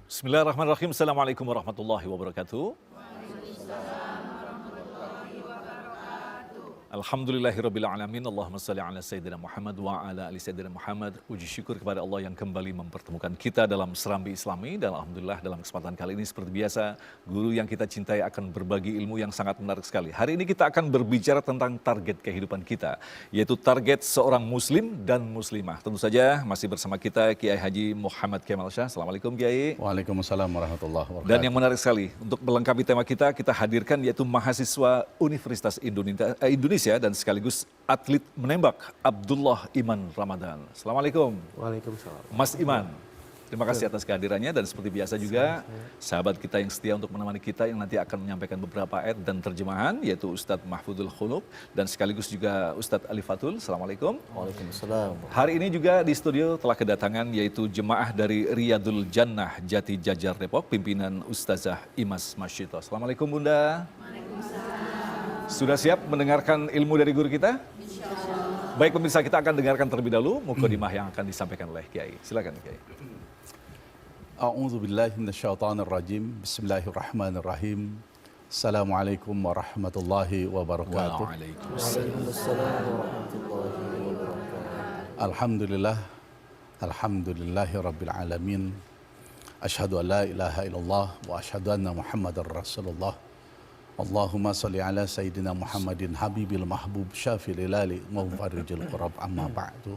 Bismillahirrahmanirrahim. Assalamualaikum warahmatullahi wabarakatuh. Alhamdulillahirrabbilalamin. Allahumma salli ala Sayyidina Muhammad wa ala ali Sayyidina Muhammad. Puji syukur kepada Allah yang kembali mempertemukan kita dalam Serambi Islami. Dan Alhamdulillah dalam kesempatan kali ini seperti biasa, guru yang kita cintai akan berbagi ilmu yang sangat menarik sekali. Hari ini kita akan berbicara tentang target kehidupan kita, yaitu target seorang muslim dan muslimah. Tentu saja masih bersama kita Kiai Haji Muhammad Kemal Shah. Assalamualaikum Kiai. Waalaikumsalam warahmatullahi wabarakatuh. Dan yang menarik sekali, untuk melengkapi tema kita hadirkan yaitu mahasiswa Universitas Indonesia dan sekaligus atlet menembak Abdullah Iman Ramadan. Assalamualaikum. Waalaikumsalam. Mas Iman, terima kasih atas kehadirannya dan seperti biasa juga sahabat kita yang setia untuk menemani kita yang nanti akan menyampaikan beberapa ayat dan terjemahan, yaitu Ustadz Mahfudul Khulub dan sekaligus juga Ustadz Ali Fatul. Assalamualaikum. Waalaikumsalam. Hari ini juga di studio telah kedatangan yaitu jemaah dari Riyadul Jannah Jati Jajar Depok, pimpinan Ustazah Imas Masyito. Assalamualaikum Bunda. Waalaikumsalam. Sudah siap mendengarkan ilmu dari guru kita? Insyaallah. Baik pemirsa, kita akan dengarkan terlebih dahulu mukadimah yang akan disampaikan oleh Kiai. Silakan Kiai. A'udzu billahi minasyaitonir rajim. Bismillahirrahmanirrahim. Assalamualaikum warahmatullahi wabarakatuh. Waalaikumsalam warahmatullahi wabarakatuh. Alhamdulillah. Alhamdulillahirabbil alamin. Asyhadu an la ilaha illallah wa asyhadu anna Muhammadar Rasulullah. Allahumma salli ala Sayyidina Muhammadin Habibil Mahbub Syafil Ilali Mufarrijul Qurab amma ba'du.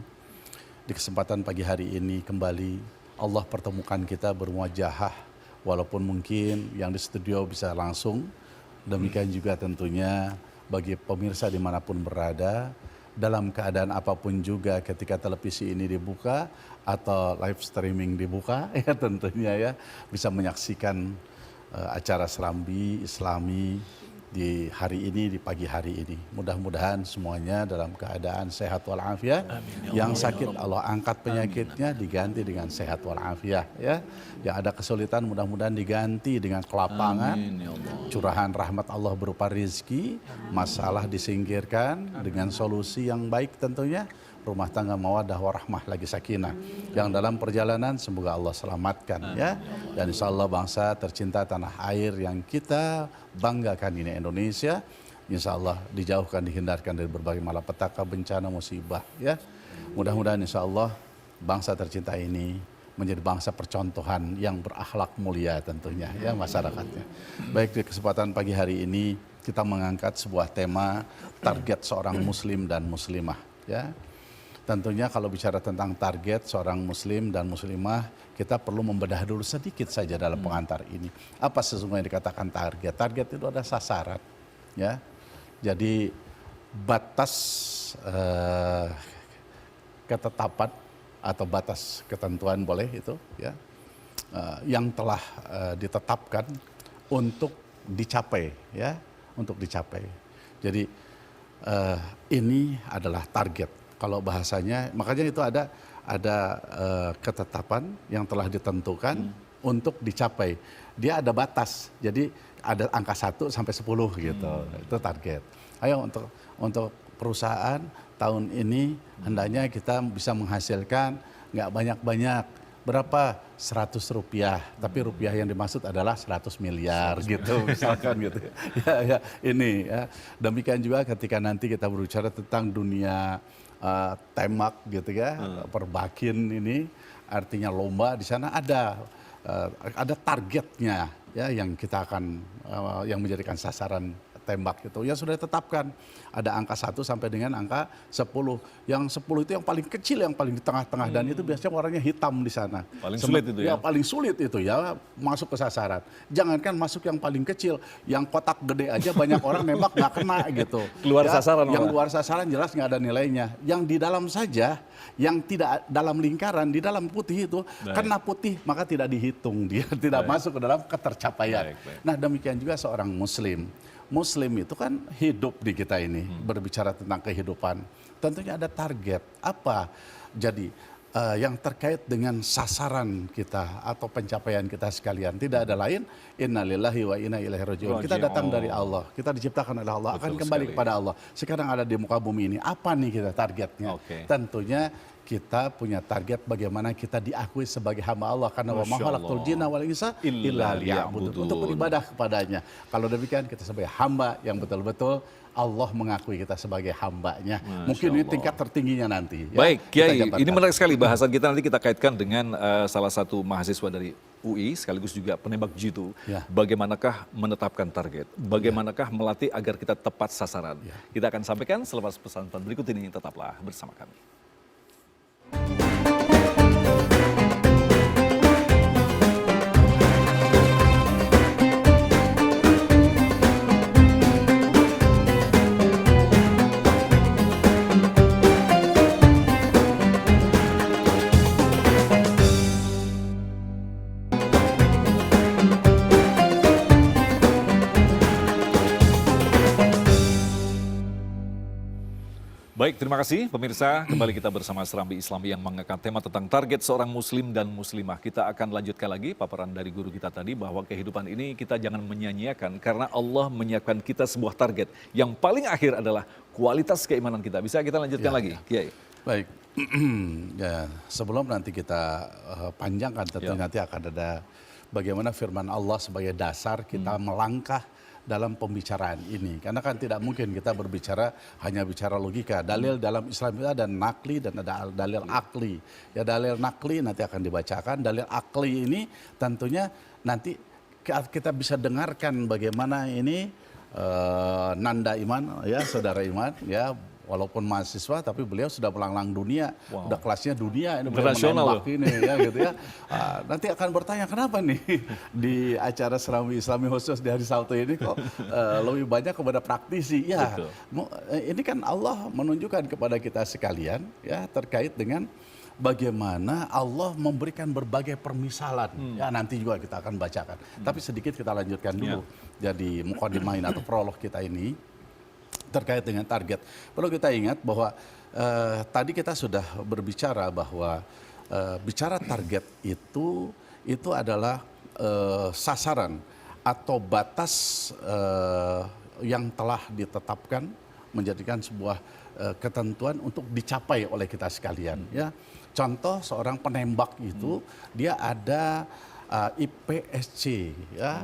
Di kesempatan pagi hari ini kembali Allah pertemukan kita bermuajahah, walaupun mungkin yang di studio bisa langsung. Demikian juga tentunya bagi pemirsa dimanapun berada, dalam keadaan apapun juga ketika televisi ini dibuka atau live streaming dibuka, ya tentunya ya bisa menyaksikan acara Serambi Islami di hari ini, di pagi hari ini. Mudah-mudahan semuanya dalam keadaan sehat walafiat. Yang sakit Allah angkat penyakitnya, diganti dengan sehat walafiat ya. Yang ada kesulitan mudah-mudahan diganti dengan kelapangan. Curahan rahmat Allah berupa rezeki, masalah disingkirkan dengan solusi yang baik tentunya. Rumah tangga mawaddah warahmah lagi sakinah. Yang dalam perjalanan semoga Allah selamatkan ya. Dan insya Allah bangsa tercinta tanah air yang kita banggakan ini Indonesia, insya Allah dijauhkan, dihindarkan dari berbagai malapetaka, bencana, musibah ya. Mudah-mudahan insya Allah bangsa tercinta ini menjadi bangsa percontohan yang berakhlak mulia tentunya ya masyarakatnya. Baik, di kesempatan pagi hari ini kita mengangkat sebuah tema target seorang muslim dan muslimah ya. Tentunya kalau bicara tentang target seorang muslim dan muslimah, kita perlu membedah dulu sedikit saja dalam pengantar ini. Apa sesungguhnya dikatakan target? Target itu ada sasaran, ya. Jadi batas ketetapan atau batas ketentuan boleh itu, ya, yang telah ditetapkan untuk dicapai, ya, untuk dicapai. Jadi ini adalah target. Kalau bahasanya, makanya itu ada ketetapan yang telah ditentukan untuk dicapai. Dia ada batas, jadi ada angka 1 sampai 10 gitu, itu target. Ayo untuk perusahaan tahun ini hendaknya kita bisa menghasilkan nggak banyak-banyak. Berapa? 100 rupiah, tapi rupiah yang dimaksud adalah 100 miliar gitu misalkan gitu. Ya, ini ya. Demikian juga ketika nanti kita berbicara tentang dunia tembak gitu ya, perbakin ini artinya lomba, di sana ada targetnya ya yang kita akan yang menjadikan sasaran tembak itu yang sudah ditetapkan. Ada angka 1 sampai dengan angka 10. Yang 10 itu yang paling kecil, yang paling di tengah-tengah, dan itu biasanya warnanya hitam di sana. Paling sulit itu ya? Paling sulit itu ya masuk ke sasaran. Jangankan masuk yang paling kecil, yang kotak gede aja banyak orang nembak nggak kena gitu. Keluar ya, sasaran. Yang luar sasaran jelas nggak ada nilainya. Yang di dalam saja, yang tidak dalam lingkaran, di dalam putih itu, kena putih maka tidak dihitung, dia tidak masuk ke dalam ketercapaian. Nah demikian juga seorang muslim. Muslim itu kan hidup di kita ini, berbicara tentang kehidupan. Tentunya ada target. Apa? Jadi yang terkait dengan sasaran kita atau pencapaian kita sekalian. Tidak ada lain, innalillahi wa inna ilaihi rajiun. Kita datang dari Allah, kita diciptakan oleh Allah, akan kembali kepada Allah. Sekarang ada di muka bumi ini, apa nih kita targetnya? Tentunya kita punya target bagaimana kita diakui sebagai hamba Allah, karena wa ma khalaqtul jinna wal insa illa liya'budun, untuk beribadah kepadanya. Kalau demikian kita sebagai hamba yang betul-betul Allah mengakui kita sebagai hambanya. Mungkin ini tingkat tertingginya nanti. Baik, Kiai, ini menarik sekali bahasan kita, nanti kita kaitkan dengan salah satu mahasiswa dari UI sekaligus juga penembak jitu. Bagaimanakah menetapkan target? Bagaimanakah melatih agar kita tepat sasaran? Kita akan sampaikan selepas pesan-pesan berikut ini, tetaplah bersama kami. Baik, terima kasih pemirsa. Kembali kita bersama Serambi Islami yang mengangkat tema tentang target seorang muslim dan muslimah. Kita akan lanjutkan lagi paparan dari guru kita tadi bahwa kehidupan ini kita jangan menyia-nyiakan karena Allah menyiapkan kita sebuah target. Yang paling akhir adalah kualitas keimanan kita. Bisa kita lanjutkan lagi, Kiai? Baik. Ya, sebelum nanti kita panjangkan, tentu nanti akan ada bagaimana firman Allah sebagai dasar kita melangkah dalam pembicaraan ini. Karena kan tidak mungkin kita berbicara hanya bicara logika. Dalil dalam Islam itu ada nakli dan ada dalil akli. Ya, dalil nakli nanti akan dibacakan. Dalil akli ini tentunya nanti kita bisa dengarkan bagaimana ini Nanda Iman, ya saudara Iman, ya walaupun mahasiswa tapi beliau sudah melanglang dunia, udah kelasnya dunia, ini menembak ini ya gitu ya. Nanti akan bertanya kenapa nih di acara Serambi Islami khusus di hari Sabtu ini kok lebih banyak kepada praktisi. Ya, ini kan Allah menunjukkan kepada kita sekalian ya terkait dengan bagaimana Allah memberikan berbagai permisalan. Ya, nanti juga kita akan bacakan. Tapi sedikit kita lanjutkan dulu. Jadi mukadimahin atau prolog kita ini terkait dengan target. Perlu kita ingat bahwa tadi kita sudah berbicara bahwa bicara target itu adalah sasaran atau batas yang telah ditetapkan menjadikan sebuah ketentuan untuk dicapai oleh kita sekalian. Ya, contoh seorang penembak itu dia ada IPSC ya.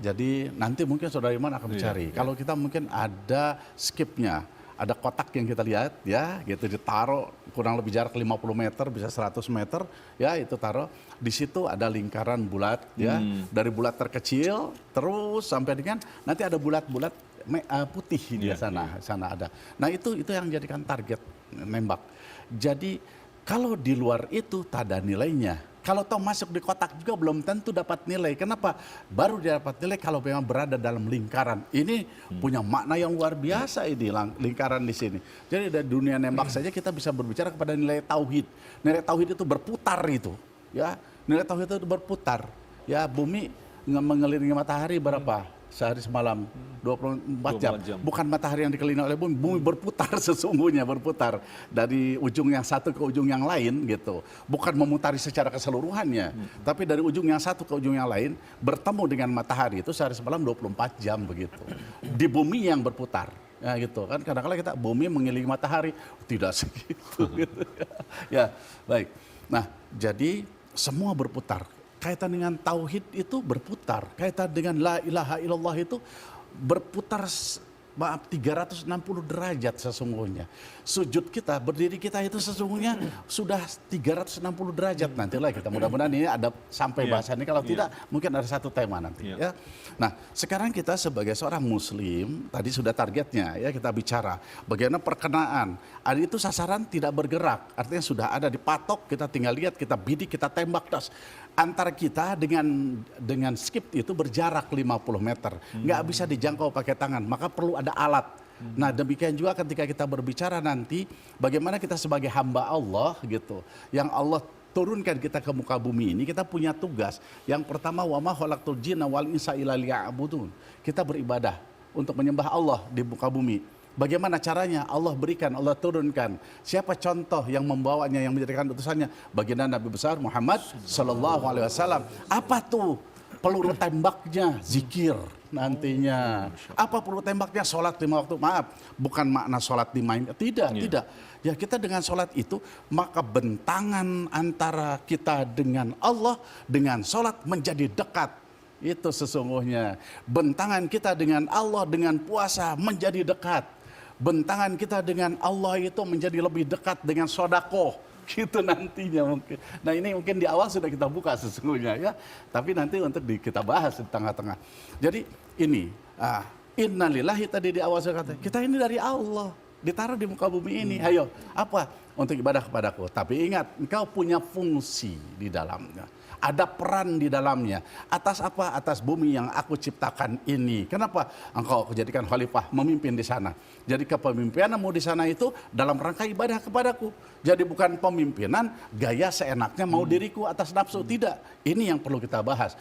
Jadi nanti mungkin saudara Iman akan mencari. Kalau kita mungkin ada skipnya, ada kotak yang kita lihat ya, gitu ditaruh kurang lebih jarak 50 meter bisa 100 meter ya, itu taruh di situ ada lingkaran bulat ya, dari bulat terkecil terus sampai dengan nanti ada bulat-bulat putih di sana ada. Nah, itu yang jadikan target nembak. Jadi kalau di luar itu tak ada nilainya. Kalau toh masuk di kotak juga belum tentu dapat nilai. Kenapa? Baru dia dapat nilai kalau memang berada dalam lingkaran. Ini punya makna yang luar biasa ini lingkaran di sini. Jadi dari dunia nembak saja kita bisa berbicara kepada nilai tauhid. Nilai tauhid itu berputar itu, ya. Nilai tauhid itu berputar. Ya, bumi mengelilingi matahari berapa? Sehari semalam 24 jam. Bukan matahari yang dikelilingi oleh bumi, bumi berputar sesungguhnya, berputar dari ujung yang satu ke ujung yang lain gitu. Bukan memutari secara keseluruhannya, tapi dari ujung yang satu ke ujung yang lain bertemu dengan matahari itu sehari semalam 24 jam begitu. Di bumi yang berputar. Ya gitu kan, kadang-kadang kita bumi mengelilingi matahari tidak segitu gitu. Ya, baik. Nah, jadi semua berputar. Kaitan dengan tauhid itu berputar, kaitan dengan la ilaha illallah itu berputar 360 derajat sesungguhnya. Sujud kita, berdiri kita itu sesungguhnya sudah 360 derajat. Nantilah kita mudah-mudahan ini ada sampai bahasan ini, kalau tidak mungkin ada satu tema nanti ya. Nah, sekarang kita sebagai seorang muslim, tadi sudah targetnya ya, kita bicara bagaimana perkenaan. Ada itu sasaran tidak bergerak, artinya sudah ada dipatok, kita tinggal lihat, kita bidik, kita tembak, das. Antara kita dengan skip itu berjarak 50 meter. Nggak bisa dijangkau pakai tangan, maka perlu ada alat. Nah, demikian juga ketika kita berbicara nanti bagaimana kita sebagai hamba Allah gitu, yang Allah turunkan kita ke muka bumi ini, kita punya tugas. Yang pertama, wa ma khalaqtul jinna wal insa illa liya'budun. Kita beribadah untuk menyembah Allah di muka bumi. Bagaimana caranya? Allah berikan, Allah turunkan. Siapa contoh yang membawanya, yang menjadikan utusannya? Baginda Nabi besar Muhammad sallallahu alaihi wasallam. Apa tuh? Peluru tembaknya zikir nantinya. Apa peluru tembaknya? Sholat 5 waktu. Maaf, bukan makna sholat dimain. Tidak, tidak. Ya, kita dengan sholat itu, maka bentangan antara kita dengan Allah dengan sholat menjadi dekat. Itu sesungguhnya. Bentangan kita dengan Allah dengan puasa menjadi dekat. Bentangan kita dengan Allah itu menjadi lebih dekat dengan sodako. Gitu nantinya mungkin. Nah ini mungkin di awal sudah kita buka sesungguhnya ya. Tapi nanti untuk kita bahas di tengah-tengah. Jadi ini, innalillahi tadi di awal saya kata, kita ini dari Allah. Ditaruh di muka bumi ini. Ayo, apa? Untuk ibadah kepadaku. Tapi ingat, engkau punya fungsi di dalamnya. Ada peran di dalamnya. Atas apa? Atas bumi yang aku ciptakan ini. Kenapa? Engkau jadikan khalifah memimpin di sana. Jadi kepemimpinanmu di sana itu dalam rangka ibadah kepadaku. Jadi bukan pemimpinan gaya seenaknya mau diriku atas nafsu. Tidak. Ini yang perlu kita bahas.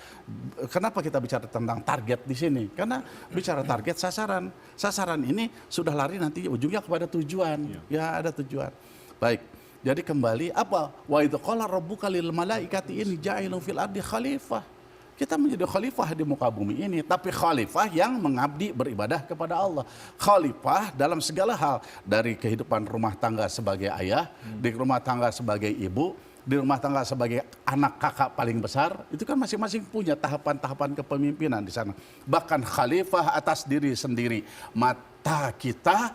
Kenapa kita bicara tentang target di sini? Karena bicara target sasaran. Sasaran ini sudah lari nanti ujungnya kepada tujuan. Ya ada tujuan. Baik. Jadi kembali apa? Wa idz qala rabbuka lil malaikati inni ja'ilun fil ardi khalifah. Kita menjadi khalifah di muka bumi ini, tapi khalifah yang mengabdi beribadah kepada Allah. Khalifah dalam segala hal, dari kehidupan rumah tangga sebagai ayah, di rumah tangga sebagai ibu, di rumah tangga sebagai anak kakak paling besar, itu kan masing-masing punya tahapan-tahapan kepemimpinan di sana. Bahkan khalifah atas diri sendiri. Mata kita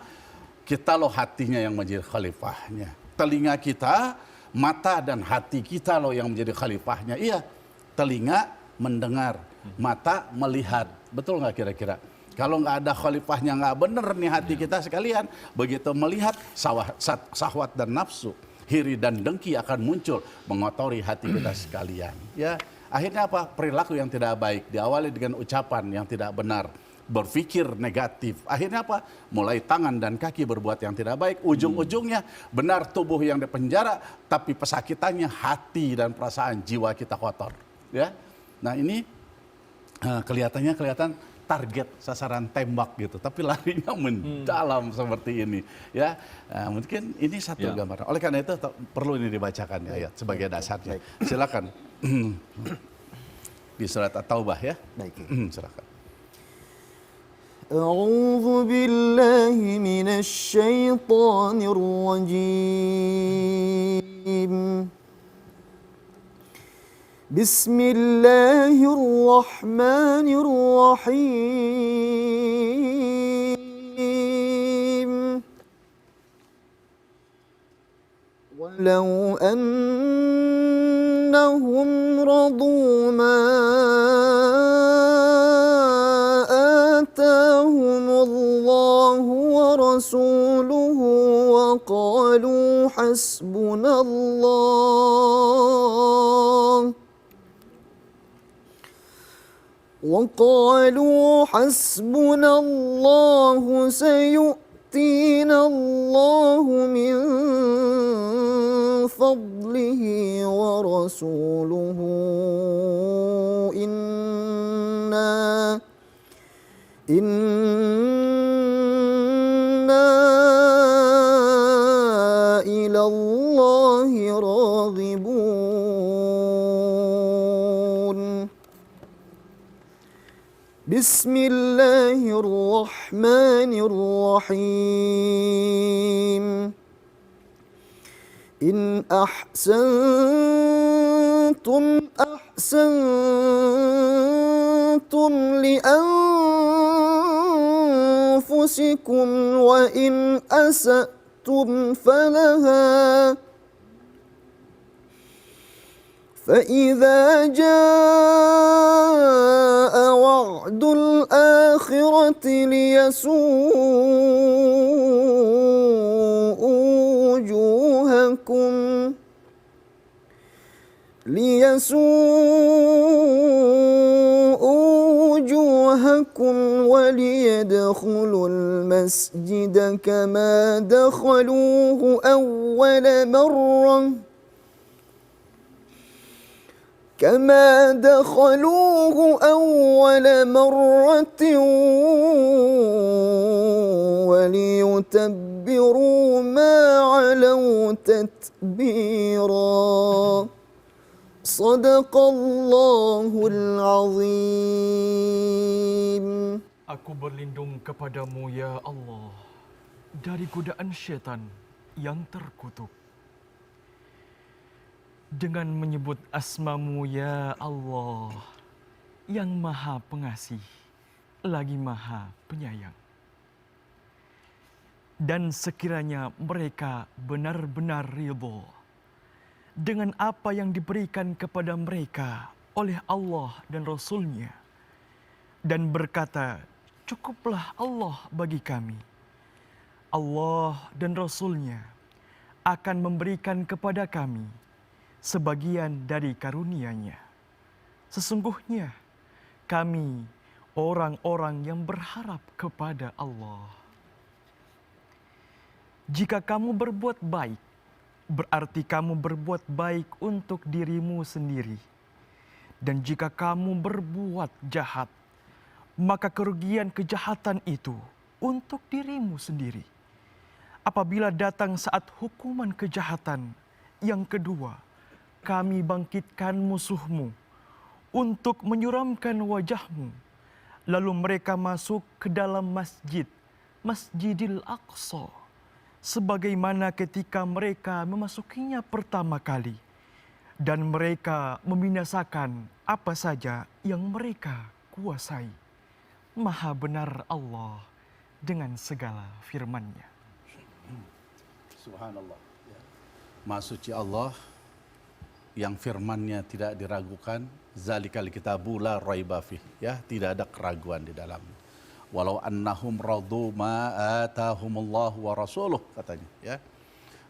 loh hatinya yang menjadi khalifahnya. Telinga kita, mata dan hati kita loh yang menjadi khalifahnya. Iya, telinga mendengar, mata melihat. Betul nggak kira-kira? Kalau nggak ada khalifahnya, nggak bener nih hati kita sekalian. Begitu melihat syahwat dan nafsu, hiri dan dengki akan muncul mengotori hati kita sekalian. Ya, akhirnya apa? Perilaku yang tidak baik diawali dengan ucapan yang tidak benar. Berpikir negatif. Akhirnya apa? Mulai tangan dan kaki berbuat yang tidak baik. Ujung-ujungnya benar tubuh yang dipenjara, tapi pesakitannya hati dan perasaan jiwa kita kotor. Ya, nah ini kelihatan target sasaran tembak gitu, tapi larinya mendalam seperti ini. Ya, mungkin ini satu gambaran. Oleh karena itu perlu ini dibacakan ya, ayat sebagai dasarnya. Silakan di surat At-Taubah ya. Silakan. أعوذ بالله من الشيطان الرجيم بسم الله الرحمن الرحيم ولو أنهم رضوا ما آتاهم الله ورسوله وقالوا حسبنا الله سيؤتينا الله من فضله ورسوله إنا إلى الله راغبون بسم الله الرحمن الرحيم إن أحسنتم لأنفسكم وإن أسأتم فلها فإذا جاء وعد الآخرة ليسوءوا وجوهكم وليدخلوا المسجد كما دخلوه أول مرة كما دخلوه أول مرة وليتبروا ما علوا تتبيرا صدق الله العظيم. Aku berlindung kepadamu ya Allah dari godaan syaitan yang terkutuk. Dengan menyebut asmamu ya Allah yang maha pengasih lagi maha penyayang. Dan sekiranya mereka benar-benar ridho dengan apa yang diberikan kepada mereka oleh Allah dan Rasul-Nya dan berkata, cukuplah Allah bagi kami. Allah dan Rasul-Nya akan memberikan kepada kami sebagian dari karunia-Nya. Sesungguhnya kami orang-orang yang berharap kepada Allah. Jika kamu berbuat baik, berarti kamu berbuat baik untuk dirimu sendiri. Dan jika kamu berbuat jahat, maka kerugian kejahatan itu untuk dirimu sendiri. Apabila datang saat hukuman kejahatan yang kedua, kami bangkitkan musuhmu untuk menyuramkan wajahmu. Lalu mereka masuk ke dalam masjid, Masjidil Aqsa, sebagaimana ketika mereka memasukinya pertama kali. Dan mereka membinasakan apa saja yang mereka kuasai. Maha benar Allah dengan segala firman-Nya. Subhanallah. Maha suci Allah yang firman-Nya tidak diragukan, zalikal kitabu la raiba fih, ya, tidak ada keraguan di dalamnya. Walau annahum radu ma atahumullah wa rasuluh, katanya, ya.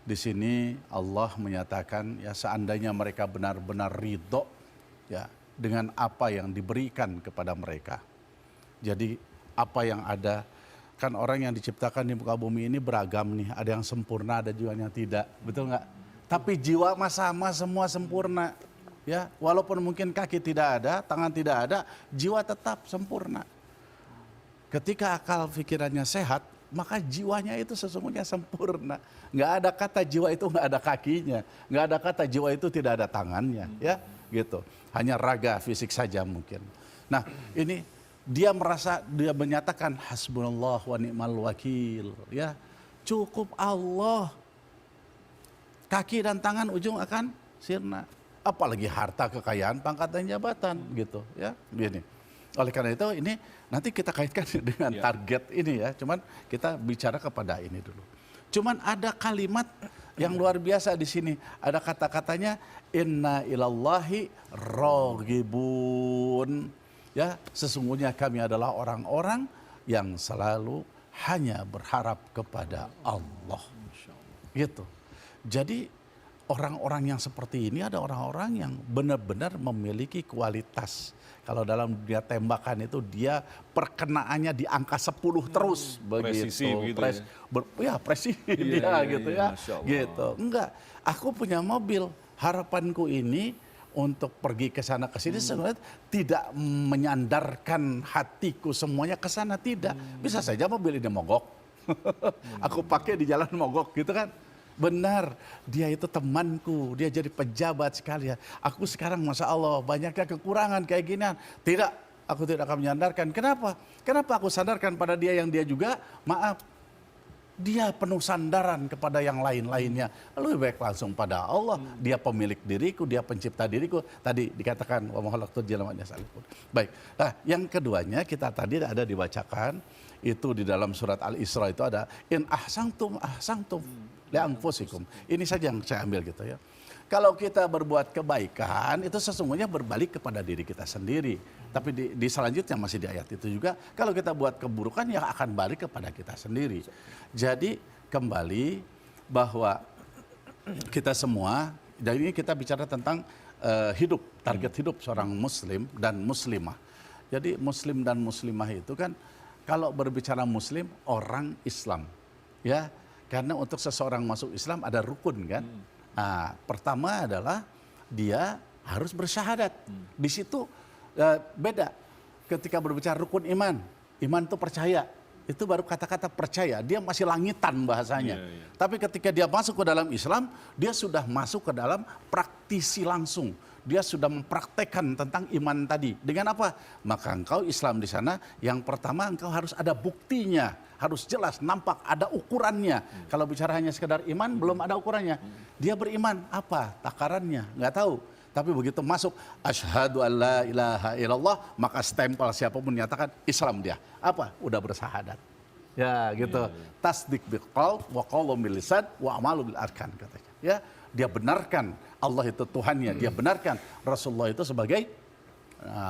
Di sini Allah menyatakan, ya, seandainya mereka benar-benar ridho, ya, dengan apa yang diberikan kepada mereka. Jadi apa yang ada, kan orang yang diciptakan di muka bumi ini beragam nih, ada yang sempurna, ada juga yang tidak, betul nggak? Tapi jiwa mah sama, semua sempurna, ya. Walaupun mungkin kaki tidak ada, tangan tidak ada, jiwa tetap sempurna. Ketika akal pikirannya sehat, maka jiwanya itu sesungguhnya sempurna. Nggak ada kata jiwa itu nggak ada kakinya, nggak ada kata jiwa itu tidak ada tangannya, ya, gitu. Hanya raga fisik saja mungkin. Nah, ini dia merasa, dia menyatakan hasbunallah wa ni'mal wakil, ya, cukup Allah. Kaki dan tangan ujung akan sirna. Apalagi harta, kekayaan, pangkat dan jabatan, gitu, ya. Begini. Oleh karena itu ini nanti kita kaitkan dengan target ini, ya. Cuman kita bicara kepada ini dulu. Cuman ada kalimat yang luar biasa di sini. Ada kata-katanya inna ilallahi raghibun. Ya, sesungguhnya kami adalah orang-orang yang selalu hanya berharap kepada Allah. Gitu. Jadi orang-orang yang seperti ini ada orang-orang yang benar-benar memiliki kualitas. Kalau dalam dunia tembakan itu dia perkenaannya di angka 10 terus begitu. Presisi begitu, ya presisi dia gitu, ya. Gitu. Enggak, aku punya mobil, harapanku ini untuk pergi ke sana ke sini sebenarnya tidak menyandarkan hatiku semuanya ke sana, tidak. Bisa saja mobil ini mogok. Aku pakai di jalan mogok gitu kan. Benar, dia itu temanku, dia jadi pejabat sekali, ya. Aku sekarang Masya Allah banyaknya kekurangan kayak ginian. Tidak, aku tidak akan menyandarkan. Kenapa? Kenapa aku sandarkan pada dia yang dia juga, maaf, dia penuh sandaran kepada yang lain-lainnya. Lebih baik langsung pada Allah. Dia pemilik diriku, dia pencipta diriku. Tadi dikatakan, wa ma khalaqtul jinna wal insa illa liya'budun. Baik, nah yang keduanya kita tadi ada dibacakan, itu di dalam surat Al-Isra itu ada, in ahsantum li anfusikum. Ini saja yang saya ambil gitu, ya. Kalau kita berbuat kebaikan itu sesungguhnya berbalik kepada diri kita sendiri. Tapi di selanjutnya masih di ayat itu juga, kalau kita buat keburukan ya akan balik kepada kita sendiri. Jadi kembali bahwa kita semua, dan ini kita bicara tentang hidup, target hidup seorang muslim dan muslimah. Jadi muslim dan muslimah itu kan, kalau berbicara muslim orang Islam, ya. Karena untuk seseorang masuk Islam ada rukun kan. Nah, pertama adalah dia harus bersyahadat. Di situ beda. Ketika berbicara rukun iman itu percaya. Itu baru kata-kata percaya, dia masih langitan bahasanya. Tapi ketika dia masuk ke dalam Islam, dia sudah masuk ke dalam praktisi langsung. Dia sudah mempraktekkan tentang iman tadi. Dengan apa? Maka engkau Islam di sana, yang pertama engkau harus ada buktinya. Harus jelas, nampak, ada ukurannya. Kalau bicara hanya sekedar iman, belum ada ukurannya. Dia beriman, apa? Takarannya, nggak tahu. Tapi begitu masuk, asyhadu an la ilaha illallah, maka stempel siapapun nyatakan Islam dia. Apa? Udah bersyahadat. Ya gitu. Tasdik bil qalb wa qaulun bil lisan wa amalu bil arkan katanya. Ya, dia benarkan Allah itu Tuhannya, dia benarkan Rasulullah itu sebagai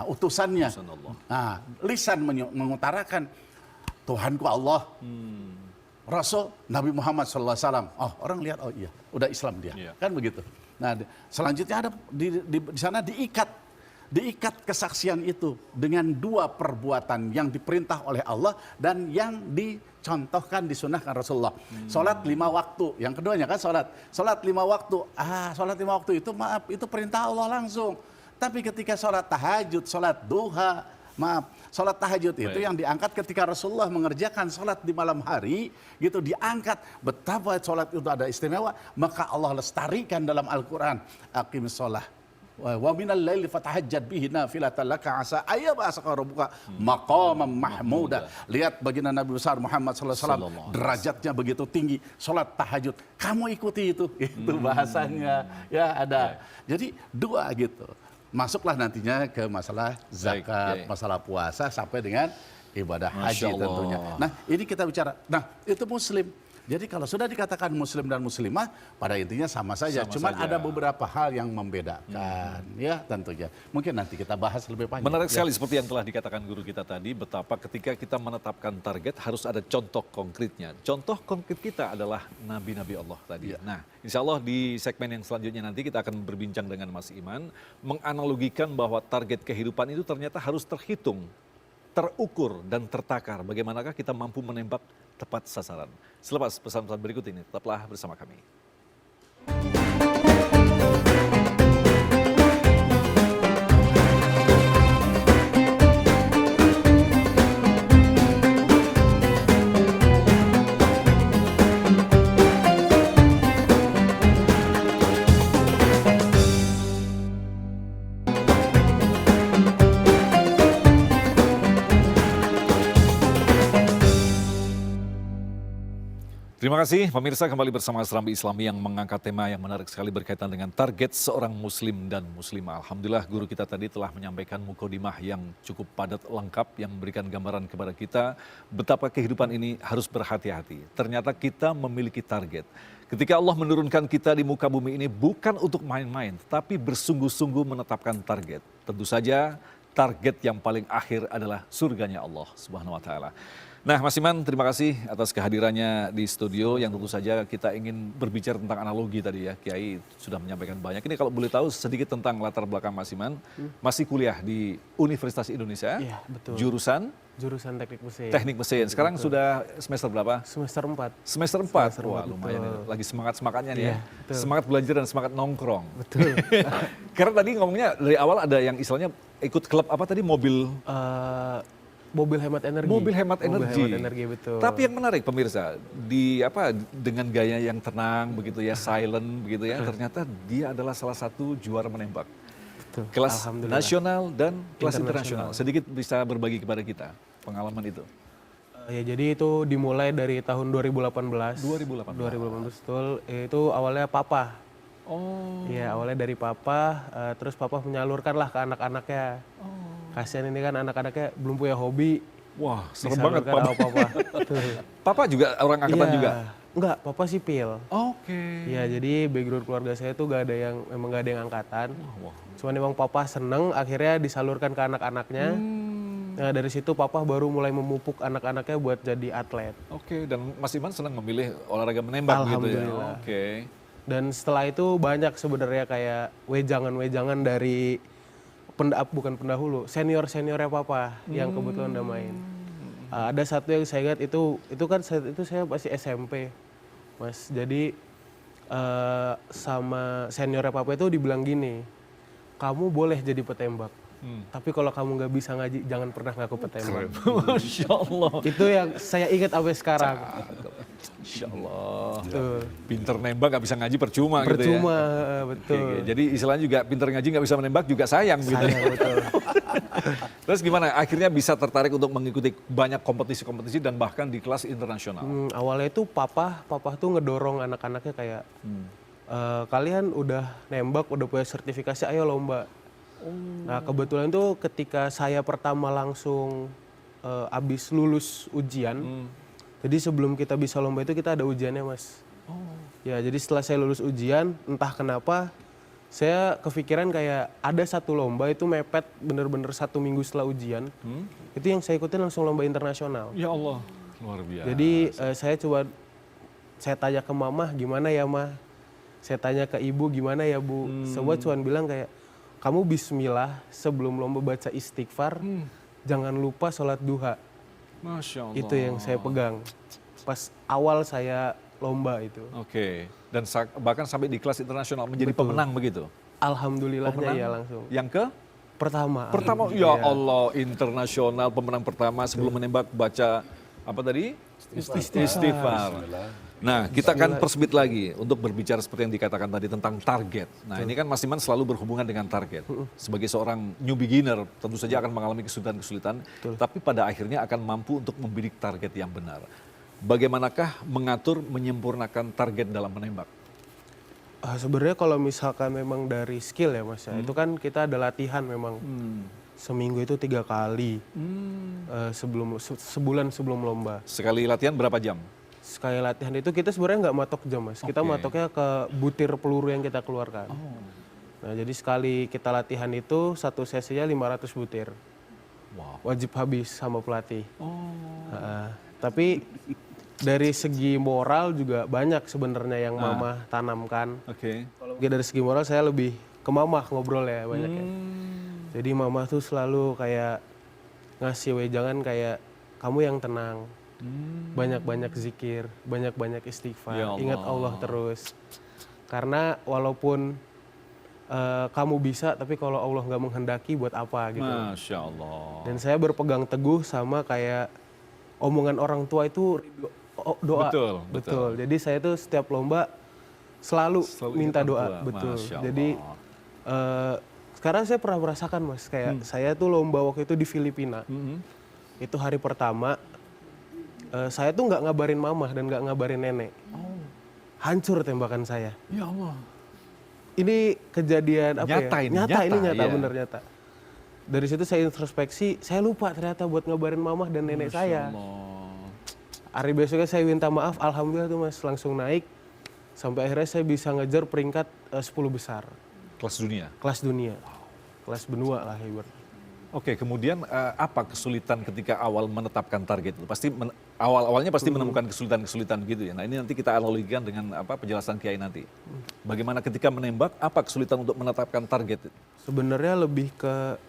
utusannya. Nah, lisan mengutarakan Tuhanku Allah. Rasul Nabi Muhammad SAW. Oh, orang lihat, oh iya, udah Islam dia. Kan begitu. Nah, selanjutnya ada di sana diikat kesaksian itu dengan dua perbuatan yang diperintah oleh Allah dan yang dicontohkan disunahkan Rasulullah. Salat 5 waktu, yang keduanya kan salat 5 waktu. Salat 5 waktu itu maaf, itu perintah Allah langsung. Tapi ketika salat tahajud, salat duha, salat tahajud itu yang diangkat ketika Rasulullah mengerjakan salat di malam hari, gitu diangkat. Betapa salat itu ada istimewa, maka Allah lestarikan dalam Al-Quran. Aqimis shalah wa minal laili fatahajjad bihi nafilatan laka asa ayyab'asaka rabbuka maqaman mahmuda. Lihat baginda Nabi besar Muhammad SAW, derajatnya begitu tinggi, salat tahajud. Kamu ikuti itu bahasanya. Ya ada. Jadi dua gitu. Masuklah nantinya ke masalah zakat, masalah puasa sampai dengan ibadah haji tentunya. Nah, ini kita bicara. Nah, itu muslim. Jadi kalau sudah dikatakan muslim dan muslimah, pada intinya sama saja. Cuman ada beberapa hal yang membedakan, ya tentunya. Mungkin nanti kita bahas lebih panjang. Menarik sekali seperti yang telah dikatakan guru kita tadi, betapa ketika kita menetapkan target harus ada contoh konkretnya. Contoh konkret kita adalah nabi-nabi Allah tadi. Nah, insya Allah di segmen yang selanjutnya nanti kita akan berbincang dengan Mas Iman, menganalogikan bahwa target kehidupan itu ternyata harus terhitung, terukur dan tertakar. Bagaimanakah kita mampu menembak tepat sasaran. Selepas pesan-pesan berikut ini, tetaplah bersama kami. Terima kasih pemirsa, kembali bersama Serambi Islami yang mengangkat tema yang menarik sekali berkaitan dengan target seorang muslim dan muslimah. Alhamdulillah guru kita tadi telah menyampaikan mukadimah yang cukup padat lengkap yang memberikan gambaran kepada kita betapa kehidupan ini harus berhati-hati. Ternyata kita memiliki target. Ketika Allah menurunkan kita di muka bumi ini bukan untuk main-main, tapi bersungguh-sungguh menetapkan target. Tentu saja target yang paling akhir adalah surganya Allah Subhanahu wa taala. Nah, Mas Iman, terima kasih atas kehadirannya di studio yang tentu saja kita ingin berbicara tentang analogi tadi ya. Kiai sudah menyampaikan banyak. Ini kalau boleh tahu sedikit tentang latar belakang Mas Iman. Masih kuliah di Universitas Indonesia. Iya, betul. Jurusan Teknik Mesin. Teknik Mesin. Sekarang sudah semester berapa? Semester 4. Semester 4. Wah, lumayan. Betul. Lagi semangat-semangatnya nih ya. Betul. Semangat belajar dan semangat nongkrong. Betul. Karena tadi ngomongnya dari awal ada yang istilahnya ikut klub apa tadi, mobil Mobil hemat energi. Mobil hemat energi. Mobil hemat energi, betul. Tapi yang menarik pemirsa, dengan gaya yang tenang begitu ya, silent begitu ya, ternyata dia adalah salah satu juara menembak. Betul. Kelas nasional dan kelas internasional. Sedikit bisa berbagi kepada kita pengalaman itu. Ya, jadi itu dimulai dari tahun 2018. 2018 betul. Itu awalnya papa. Oh. Iya, awalnya dari papa, terus papa menyalurkanlah ke anak-anaknya. Kasihan ini kan anak-anaknya belum punya hobi. Wah, serem banget Papa. Papa juga orang angkatan juga? Enggak, papa sipil. Oke. Iya, jadi background keluarga saya tuh gak ada yang angkatan. Cuman emang papa seneng, akhirnya disalurkan ke anak-anaknya. Nah, dari situ papa baru mulai memupuk anak-anaknya buat jadi atlet. Oke, dan Mas Iman senang memilih olahraga menembak gitu ya? Alhamdulillah. Oke. Dan setelah itu banyak sebenarnya kayak wejangan-wejangan dari bukan pendahulu, seniornya papa yang kebetulan udah main. Ada satu yang saya ingat itu kan saat itu saya masih SMP, Mas. Jadi sama seniornya papa itu dibilang gini, kamu boleh jadi petembak. Tapi kalau kamu nggak bisa ngaji, jangan pernah ngaku petembak. Masya Allah. Itu yang saya ingat sampai sekarang. Insya Allah. Tuh. Pinter nembak nggak bisa ngaji percuma, gitu ya. Percuma, Oke, betul. oke. Jadi istilahnya juga pinter ngaji nggak bisa menembak juga sayang. Gitu. Sayang, betul. Terus gimana? Akhirnya bisa tertarik untuk mengikuti banyak kompetisi-kompetisi dan bahkan di kelas internasional. Awalnya itu papa tuh ngedorong anak-anaknya kayak, kalian udah nembak, udah punya sertifikasi, ayo lomba. Nah kebetulan tuh ketika saya pertama langsung abis lulus ujian, jadi sebelum kita bisa lomba itu kita ada ujiannya mas. Ya jadi setelah saya lulus ujian, entah kenapa saya kepikiran kayak ada satu lomba itu mepet bener-bener 1 minggu setelah ujian. Itu yang saya ikutin langsung lomba internasional. Ya Allah, luar biasa. Jadi saya tanya ke mama gimana ya ma, saya tanya ke ibu gimana ya bu. Semua cuman bilang kayak, kamu bismillah sebelum lomba baca istighfar, jangan lupa sholat duha. Masya Allah. Itu yang saya pegang pas awal saya lomba itu. Oke, dan bahkan sampai di kelas internasional menjadi pemenang begitu? Alhamdulillahnya ya langsung. Yang ke? Pertama, Ya Allah, internasional pemenang pertama sebelum menembak baca apa tadi? Istighfar. Nah, kita akan persempit lagi untuk berbicara seperti yang dikatakan tadi tentang target. Nah, ini kan Mas Iman selalu berhubungan dengan target. Sebagai seorang new beginner, tentu saja akan mengalami kesulitan-kesulitan, tapi pada akhirnya akan mampu untuk membidik target yang benar. Bagaimanakah mengatur, menyempurnakan target dalam menembak? Sebenarnya kalau misalkan memang dari skill ya mas, itu kan kita ada latihan memang. Seminggu itu 3 kali, sebulan sebelum lomba. Sekali latihan berapa jam? Sekali latihan itu kita sebenarnya nggak matok jam mas, kita matoknya ke butir peluru yang kita keluarkan. Nah jadi sekali kita latihan itu satu sesinya 500 butir. Wow. Wajib habis sama pelatih. Tapi dari segi moral juga banyak sebenarnya yang mama tanamkan. Oke. Kalau dari segi moral saya lebih ke mama ngobrol ya banyak ya. Jadi mama tuh selalu kayak ngasih wejangan kayak kamu yang tenang. Banyak-banyak zikir, banyak-banyak istighfar, Ya Allah. ingat Allah terus. Karena walaupun kamu bisa, tapi kalau Allah nggak menghendaki buat apa gitu. Masya Allah. Dan saya berpegang teguh sama kayak omongan orang tua itu doa. Betul. Jadi saya tuh setiap lomba selalu minta ingat doa. orang tua. Betul. Masya Jadi sekarang saya pernah merasakan mas, kayak saya tuh lomba waktu itu di Filipina. Itu hari pertama. Saya tuh nggak ngabarin mama dan nggak ngabarin nenek. Hancur tembakan saya. Ya Allah. Ini kejadian apa Nyata ya? ini, nyata, Nyata, iya. bener nyata. Dari situ saya introspeksi, saya lupa ternyata buat ngabarin mama dan nenek saya. Hari besoknya saya minta maaf, alhamdulillah tuh mas langsung naik. Sampai akhirnya saya bisa ngejar peringkat 10 besar. Kelas dunia? Kelas dunia. Kelas benua lah ibaratnya. Oke, kemudian apa kesulitan ketika awal menetapkan target itu? Pasti awal-awalnya pasti menemukan kesulitan-kesulitan gitu ya. Nah ini nanti kita analogikan dengan apa penjelasan Kiai nanti. Bagaimana ketika menembak, apa kesulitan untuk menetapkan target? Sebenarnya lebih ke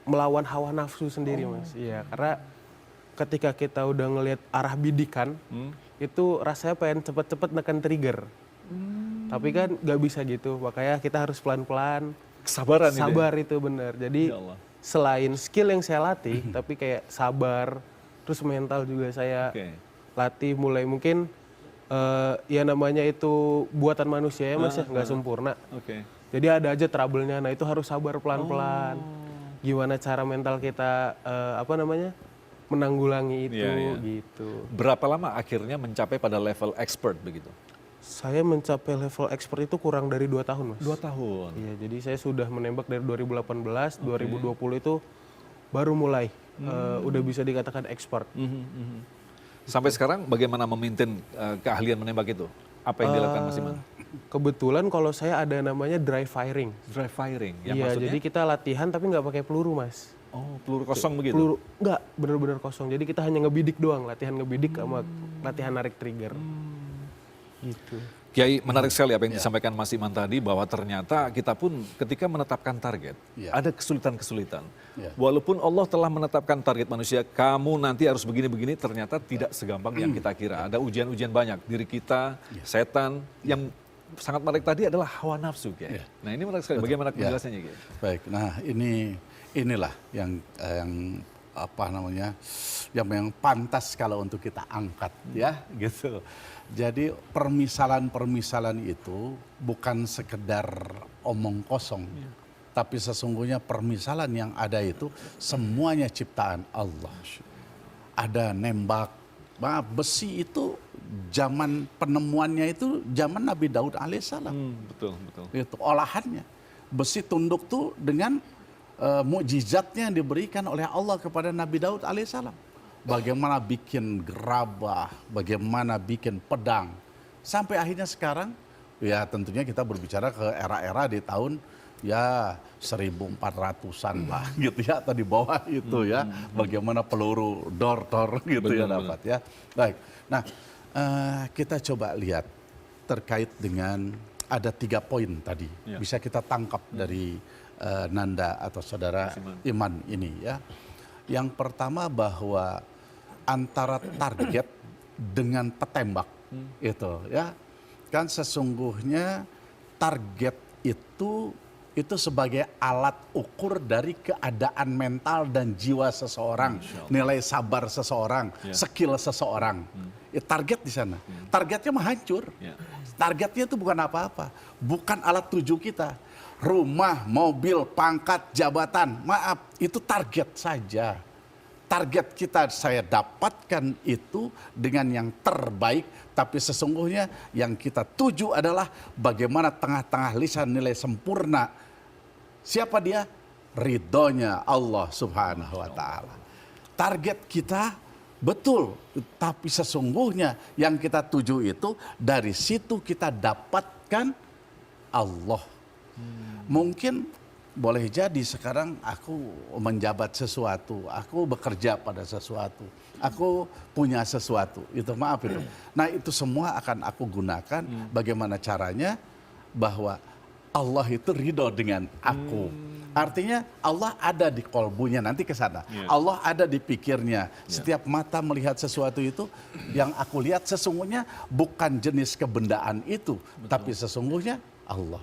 melawan hawa nafsu sendiri mas. Iya, karena ketika kita udah ngelihat arah bidikan, itu rasanya pengen cepet-cepet neken trigger. Tapi kan nggak bisa gitu, makanya kita harus pelan-pelan. Kesabaran Sabar itu benar. Jadi Ya Allah. selain skill yang saya latih, tapi kayak sabar, terus mental juga saya latih. Mulai mungkin ya namanya itu buatan manusia ya mas ya, nggak sempurna. Jadi ada aja trouble-nya, nah itu harus sabar pelan-pelan. Gimana cara mental kita menanggulangi itu gitu. Berapa lama akhirnya mencapai pada level expert begitu? Saya mencapai level expert itu kurang dari 2 tahun mas. 2 tahun? Iya, jadi saya sudah menembak dari 2018, 2020 itu baru mulai udah bisa dikatakan expert. Sampai sekarang bagaimana memaintain keahlian menembak itu? Apa yang dilakukan Mas Iman? Kebetulan kalau saya ada namanya dry firing. Dry firing, yang Iya, maksudnya? jadi kita latihan tapi nggak pakai peluru mas. Oh, peluru kosong begitu? Peluru, nggak, bener-bener kosong. Jadi kita hanya ngebidik doang, latihan ngebidik sama latihan narik trigger. Gitu. Kiai, menarik sekali apa yang disampaikan Mas Iman tadi, bahwa ternyata kita pun ketika menetapkan target, ada kesulitan-kesulitan. Walaupun Allah telah menetapkan target manusia, kamu nanti harus begini-begini, ternyata tidak segampang yang kita kira. Ada ujian-ujian banyak, diri kita, setan, yang sangat menarik tadi adalah hawa nafsu, Kiai. Nah ini menarik sekali. Bagaimana Ya. penjelasannya, Kiai? Baik, nah inilah yang apa namanya, yang pantas kalau untuk kita angkat ya gitu. Jadi permisalan itu bukan sekedar omong kosong, tapi sesungguhnya permisalan yang ada itu semuanya ciptaan Allah. Ada nembak, besi itu zaman penemuannya itu zaman Nabi Daud alaihissalam. Betul, betul. Itu olahannya besi tunduk tuh dengan mukjizatnya yang diberikan oleh Allah kepada Nabi Daud alaihissalam. Bagaimana bikin gerabah, bagaimana bikin pedang, sampai akhirnya sekarang ya tentunya kita berbicara ke era-era di tahun ya 1400-an lah gitu ya, atau di bawah itu ya, bagaimana peluru dor gitu ya dapat ya. Baik, nah kita coba lihat terkait dengan ada 3 poin tadi, bisa kita tangkap dari Nanda atau saudara Iman ini ya. Yang pertama bahwa antara target dengan petembak itu ya, kan sesungguhnya target itu sebagai alat ukur dari keadaan mental dan jiwa seseorang, nilai sabar seseorang, skill seseorang. Target di sana, targetnya mah hancur. Targetnya itu bukan apa-apa, bukan alat tuju kita. Rumah, mobil, pangkat, jabatan, maaf, itu target saja. Target kita saya dapatkan itu dengan yang terbaik, tapi sesungguhnya yang kita tuju adalah bagaimana tengah-tengah lisan nilai sempurna. Siapa dia? Ridhonya Allah Subhanahu wa Ta'ala. Target kita betul, tapi sesungguhnya yang kita tuju itu dari situ kita dapatkan Allah. Mungkin boleh jadi sekarang aku menjabat sesuatu, aku bekerja pada sesuatu, aku punya sesuatu, itu maaf itu. Nah itu semua akan aku gunakan bagaimana caranya bahwa Allah itu ridho dengan aku. Artinya Allah ada di kolbunya, nanti ke sana. Allah ada di pikirnya. Setiap mata melihat sesuatu itu, yang aku lihat sesungguhnya bukan jenis kebendaan itu, tapi sesungguhnya Allah.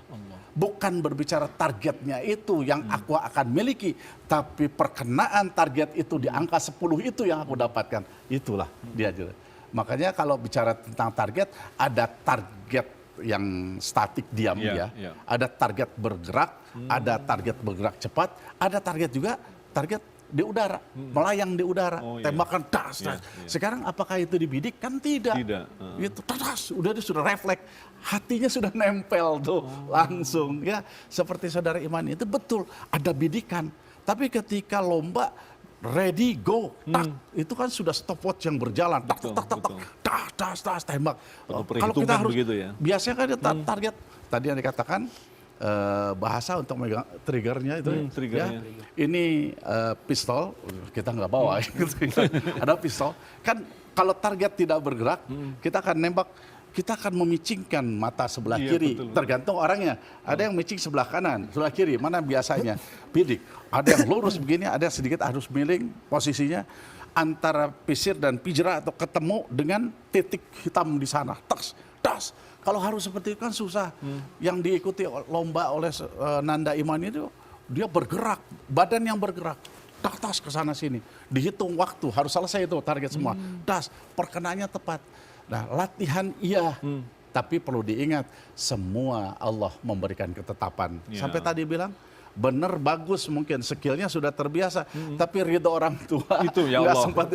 Bukan berbicara targetnya itu yang aku akan miliki, tapi perkenaan target itu di angka 10 itu yang aku dapatkan. Itulah dia. Makanya kalau bicara tentang target, ada target yang statik diam ada target bergerak, ada target bergerak cepat, ada target juga target di udara, melayang di udara, tembakan das. Sekarang apakah itu dibidik? Kan tidak. Itu das, dia sudah refleks, hatinya sudah nempel tuh langsung ya. Seperti saudara Iman itu betul ada bidikan, tapi ketika lomba ready go, tak, itu kan sudah stopwatch yang berjalan, tak, das, tembak. Kalau kita harus begitu ya. Biasanya kan target tadi yang dikatakan bahasa untuk megang triggernya itu triggernya. Ya. Ini pistol kita nggak bawa ada pistol kan, kalau target tidak bergerak kita akan nembak, kita akan memicingkan mata sebelah kiri, tergantung orangnya. Ada yang micing sebelah kanan, sebelah kiri, mana biasanya bidik. Ada yang lurus begini, ada yang sedikit harus miring posisinya antara pisir dan pijera atau ketemu dengan titik hitam di sana. Das. Kalau harus seperti itu kan susah. Yang diikuti lomba oleh Nanda Iman itu dia bergerak, badan yang bergerak. Tas ke sana sini, dihitung waktu, harus selesai itu target semua. Das, perkenaannya tepat. Nah, latihan iya, tapi perlu diingat semua Allah memberikan ketetapan. Sampai tadi bilang benar bagus, mungkin skillnya sudah terbiasa, tapi ridho orang tua itu ya nggak Allah. sempat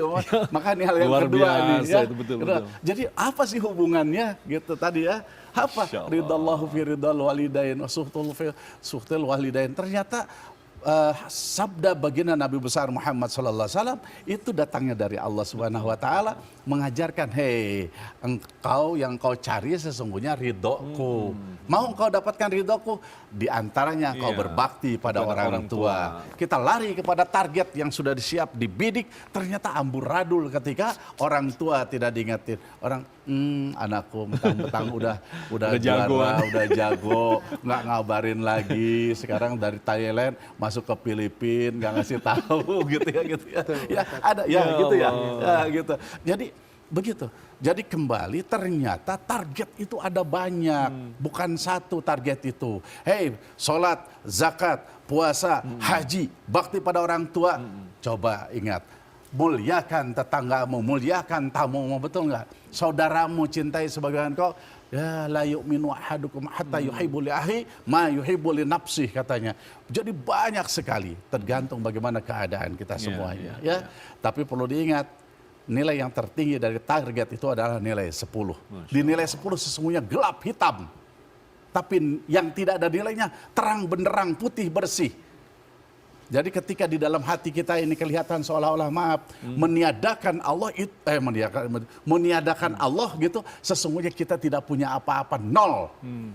maka ini hal yang luar kedua biasa, nih ya. Itu betul. Jadi apa sih hubungannya gitu tadi ya? Apa ridallahu fi ridal walidain suhtul walidain. Ternyata sabda baginda Nabi besar Muhammad sallallahu alaihi wasallam itu datangnya dari Allah Subhanahu wa taala mengajarkan, hei, engkau yang kau cari sesungguhnya ridhoku. Mau engkau dapatkan ridhoku, di antaranya engkau berbakti pada orang tua. Kita lari kepada target yang sudah disiap, dibidik, ternyata amburadul ketika orang tua tidak diingetin. Orang anakku mentang-mentang udah juara, udah jago, nggak ngabarin lagi. Sekarang dari Thailand masuk ke Filipina, nggak ngasih tahu gitu ya. Ya ada ya gitu ya. Ya gitu. Jadi begitu. Jadi kembali ternyata target itu ada banyak, bukan satu target itu. Hei, sholat, zakat, puasa, haji, bakti pada orang tua. Coba ingat, muliakan tetanggamu, muliakan tamumu, betul nggak? Saudaramu cintai sebagaimana kau. Ya la yu'minu ahadukum hatta yuhibbu li akhi ma yuhibbu li nafsih, katanya. Jadi banyak sekali, tergantung bagaimana keadaan kita semuanya, ya. Tapi perlu diingat, nilai yang tertinggi dari target itu adalah nilai 10. Di nilai 10 sesungguhnya gelap hitam. Tapi yang tidak ada nilainya terang benderang, putih bersih. Jadi ketika di dalam hati kita ini kelihatan seolah-olah meniadakan Allah, meniadakan Allah gitu, sesungguhnya kita tidak punya apa-apa, nol.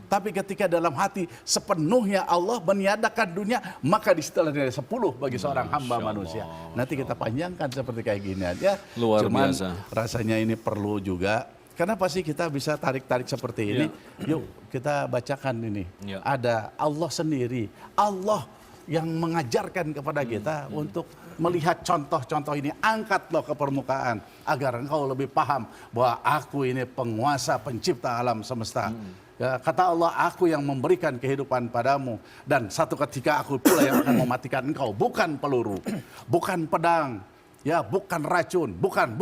Tapi ketika dalam hati sepenuhnya Allah meniadakan dunia, maka di setelah nilai 10 bagi seorang hamba manusia. Nanti kita panjangkan seperti kayak gini aja. Luar Cuman biasa. rasanya ini perlu juga. Kenapa sih kita bisa tarik-tarik seperti ini? Yuk kita bacakan ini. Ada Allah sendiri. Allah yang mengajarkan kepada kita untuk melihat contoh-contoh ini. Angkatlah ke permukaan agar engkau lebih paham bahwa aku ini penguasa pencipta alam semesta. Ya, kata Allah, aku yang memberikan kehidupan padamu, dan satu ketika aku pula yang akan mematikan engkau. Bukan peluru, bukan pedang, ya, bukan racun, bukan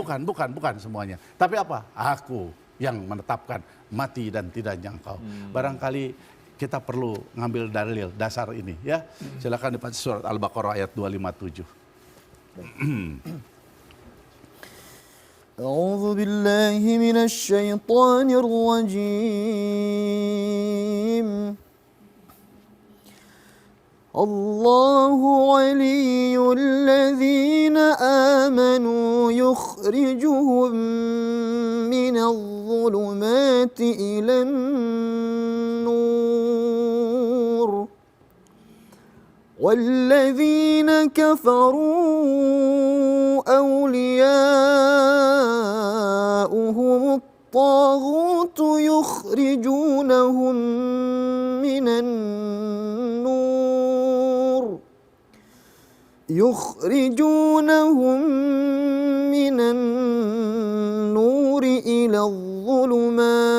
semuanya. Tapi apa? Aku yang menetapkan mati dan tidak jangkau. Barangkali kita perlu ngambil dalil dasar ini, ya. Silakan dibaca surat Al-Baqarah ayat 257. أعوذ بالله من الشيطان الرجيم الله ولي الذين آمنوا يخرجهم من الظلمات إلى النور والذين كفروا أولياؤهم الطاغوت يخرجونهم من النور إلى الظلمات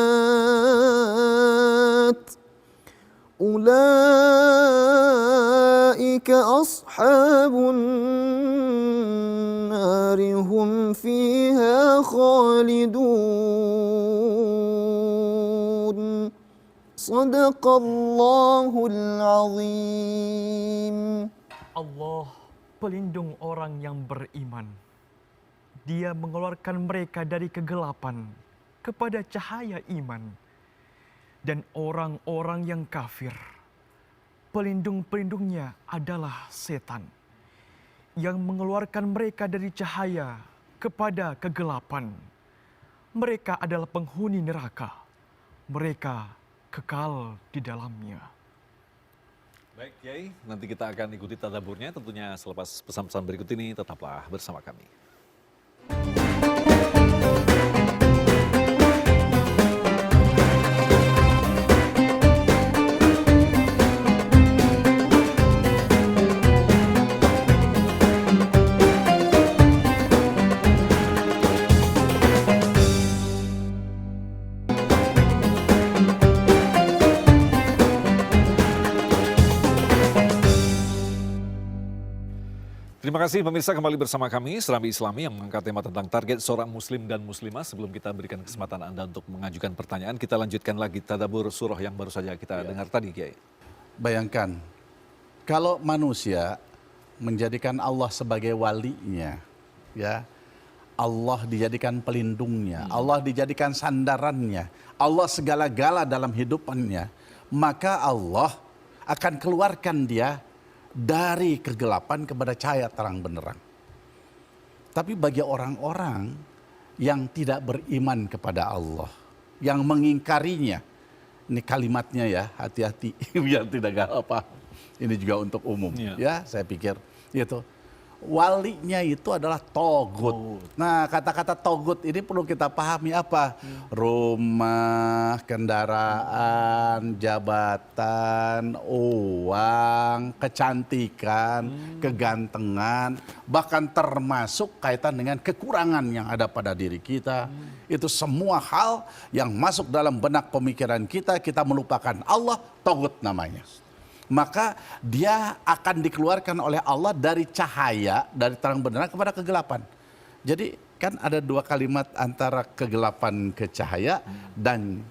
أولئك أصحاب النار هم فيها خالدون صدق الله العظيم. Allah pelindung orang yang beriman. Dia mengeluarkan mereka dari kegelapan kepada cahaya iman. Dan orang-orang yang kafir, pelindung-pelindungnya adalah setan yang mengeluarkan mereka dari cahaya kepada kegelapan. Mereka adalah penghuni neraka. Mereka kekal di dalamnya. Baik, Kiai, nanti kita akan ikuti tadaburnya tentunya selepas pesan-pesan berikut ini. Tetaplah bersama kami. Terima kasih pemirsa, kembali bersama kami Serambi Islami yang mengangkat tema tentang target seorang muslim dan muslimah. Sebelum kita berikan kesempatan Anda untuk mengajukan pertanyaan, kita lanjutkan lagi tadabbur surah yang baru saja kita dengar tadi, Kiai. Bayangkan, kalau manusia menjadikan Allah sebagai walinya, ya, Allah dijadikan pelindungnya, Allah dijadikan sandarannya, Allah segala-gala dalam hidupannya, maka Allah akan keluarkan dia dari kegelapan kepada cahaya terang benderang. Tapi bagi orang-orang yang tidak beriman kepada Allah, yang mengingkarinya, ini kalimatnya ya, hati-hati biar tidak gagal apa. Ini juga untuk umum, ya saya pikir itu. walinya itu adalah togut. Nah, kata-kata togut ini perlu kita pahami apa? Rumah, kendaraan, jabatan, uang, kecantikan, kegantengan, bahkan termasuk kaitan dengan kekurangan yang ada pada diri kita. Itu semua hal yang masuk dalam benak pemikiran kita melupakan Allah, togut namanya. Maka dia akan dikeluarkan oleh Allah dari cahaya, dari terang benderang kepada kegelapan. Jadi kan ada dua kalimat antara kegelapan ke cahaya dan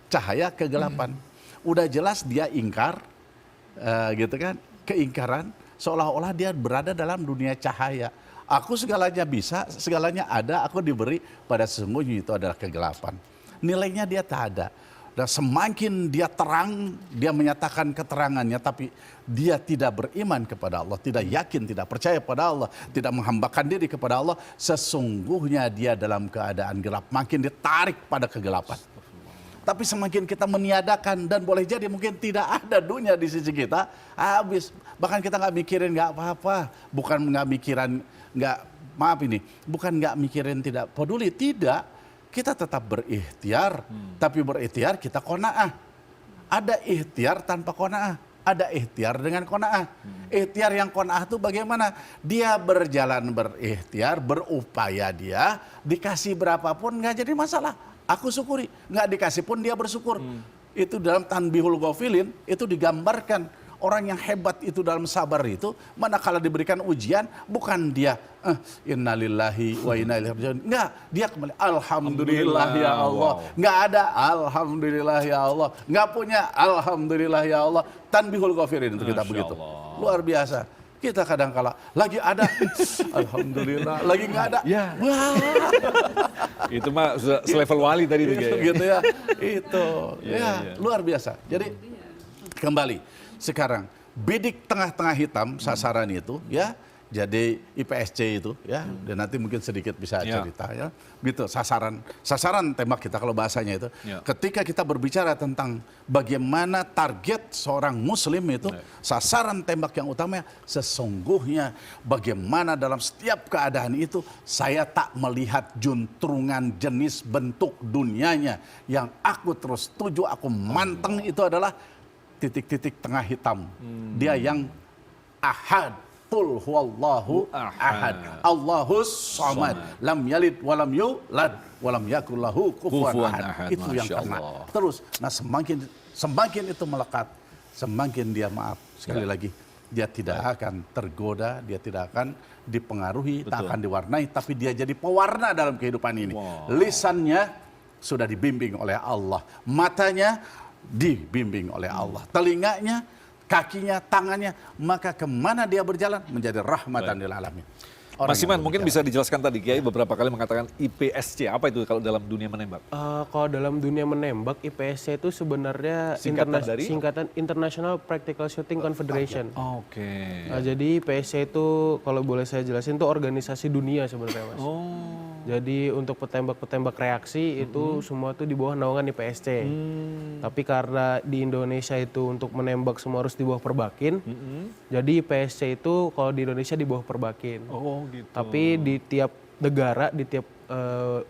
cahaya kegelapan. Udah jelas dia ingkar, gitu kan, keingkaran, seolah-olah dia berada dalam dunia cahaya. Aku segalanya bisa, segalanya ada, aku diberi, pada sesungguhnya itu adalah kegelapan. Nilainya dia tak ada. Dan semakin dia terang, dia menyatakan keterangannya, tapi dia tidak beriman kepada Allah, tidak yakin, tidak percaya pada Allah, tidak menghambakan diri kepada Allah, sesungguhnya dia dalam keadaan gelap, makin ditarik pada kegelapan. Tapi semakin kita meniadakan, dan boleh jadi mungkin tidak ada dunia di sisi kita, habis. Bahkan kita nggak mikirin nggak apa-apa, bukan nggak mikiran, bukan nggak mikirin tidak peduli, tidak. Kita tetap berikhtiar, tapi berikhtiar kita qanaah. Ada ikhtiar tanpa qanaah, ada ikhtiar dengan qanaah. Ikhtiar yang qanaah itu bagaimana? Dia berjalan berikhtiar, berupaya dia, dikasih berapapun nggak jadi masalah. Aku syukuri, nggak dikasih pun dia bersyukur. Itu dalam Tanbihul Ghafilin, itu digambarkan. Orang yang hebat itu dalam sabar itu, manakala diberikan ujian, bukan dia innalillahi wa inna ilaihi raji'un. Enggak, dia kembali alhamdulillah ya Allah. Enggak ada alhamdulillah ya Allah. Enggak punya alhamdulillah ya Allah. Tanbihul Ghafilin itu kita begitu. Luar biasa. Kita kadang-kala lagi ada alhamdulillah, lagi enggak ada. Ya. Wah. Itu mah sudah selevel wali tadi itu kayak. Gitu ya. Itu. Ya, luar biasa. Jadi kembali sekarang bidik tengah-tengah hitam sasaran itu ya, jadi IPSC itu ya, dan nanti mungkin sedikit bisa cerita ya, gitu sasaran tembak kita kalau bahasanya itu. Ketika kita berbicara tentang bagaimana target seorang muslim itu, sasaran tembak yang utama sesungguhnya bagaimana dalam setiap keadaan itu saya tak melihat juntrungan jenis bentuk dunianya yang aku terus tuju, aku manteng, itu adalah titik-titik tengah hitam. Dia yang ahad, qul huwallahu ahad, Allahus samad, lam yalid walam yulad walam yakul lahu kufuwan ahad. Itu yang kena. Terus, nah semakin itu melekat, semakin dia sekali lagi, dia tidak akan tergoda, dia tidak akan dipengaruhi, tak akan diwarnai, tapi dia jadi pewarna dalam kehidupan ini. Lisannya sudah dibimbing oleh Allah, matanya dibimbing oleh Allah, telinganya, kakinya, tangannya, maka kemana dia berjalan menjadi rahmatan lil alamin. Mas Iman, mungkin bisa dijelaskan tadi, Kiai beberapa kali mengatakan IPSC, apa itu kalau dalam dunia menembak? Kalau dalam dunia menembak, IPSC itu sebenarnya singkatan International Practical Shooting Confederation. Oke. Jadi IPSC itu kalau boleh saya jelasin itu organisasi dunia sebenarnya, Mas. Jadi untuk petembak-petembak reaksi itu semua itu di bawah naungan IPSC. Tapi karena di Indonesia itu untuk menembak semua harus di bawah Perbakin. Jadi IPSC itu kalau di Indonesia di bawah Perbakin. Gitu. Tapi di tiap negara, di tiap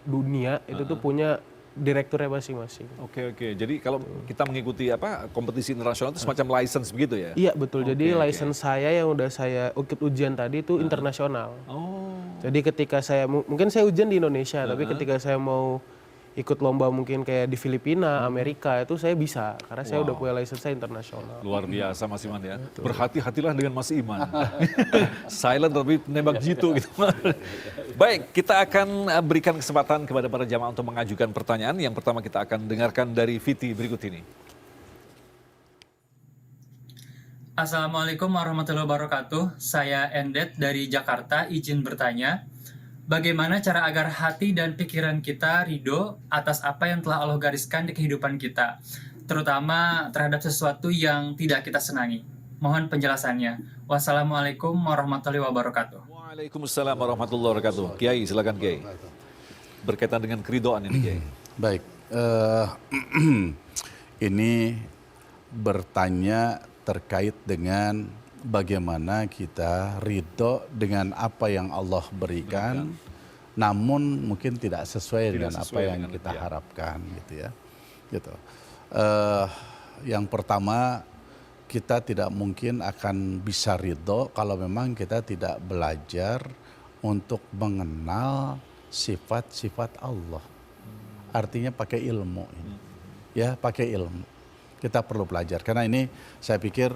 dunia itu tuh punya direkturnya masing-masing. Oke. Jadi kalau kita mengikuti kompetisi internasional itu semacam license begitu ya? Iya betul. Jadi license saya yang udah saya ikut ujian tadi itu internasional. Jadi ketika saya mungkin saya ujian di Indonesia, tapi ketika saya mau ikut lomba mungkin kayak di Filipina, Amerika, itu saya bisa karena saya udah punya license saya internasional. Luar biasa Mas Iman ya. Berhati-hatilah dengan Mas Iman. Silent tapi nembak jitu gitu. Baik, kita akan berikan kesempatan kepada para jamaah untuk mengajukan pertanyaan. Yang pertama kita akan dengarkan dari Viti berikut ini. Assalamualaikum warahmatullahi wabarakatuh. Saya Endet dari Jakarta, izin bertanya. Bagaimana cara agar hati dan pikiran kita ridho atas apa yang telah Allah gariskan di kehidupan kita, terutama terhadap sesuatu yang tidak kita senangi? Mohon penjelasannya. Wassalamualaikum warahmatullahi wabarakatuh. Waalaikumsalam warahmatullahi wabarakatuh. Kiai, silakan Kiai. Berkaitan dengan keridhaan ini Kiai. Baik, ini bertanya terkait dengan bagaimana kita ridho dengan apa yang Allah berikan, namun mungkin tidak sesuai dengan apa yang kita harapkan, gitu ya. Gitu. Yang pertama, kita tidak mungkin akan bisa ridho kalau memang kita tidak belajar untuk mengenal sifat-sifat Allah. Artinya pakai ilmu ini. Ya, pakai ilmu. Kita perlu belajar karena ini saya pikir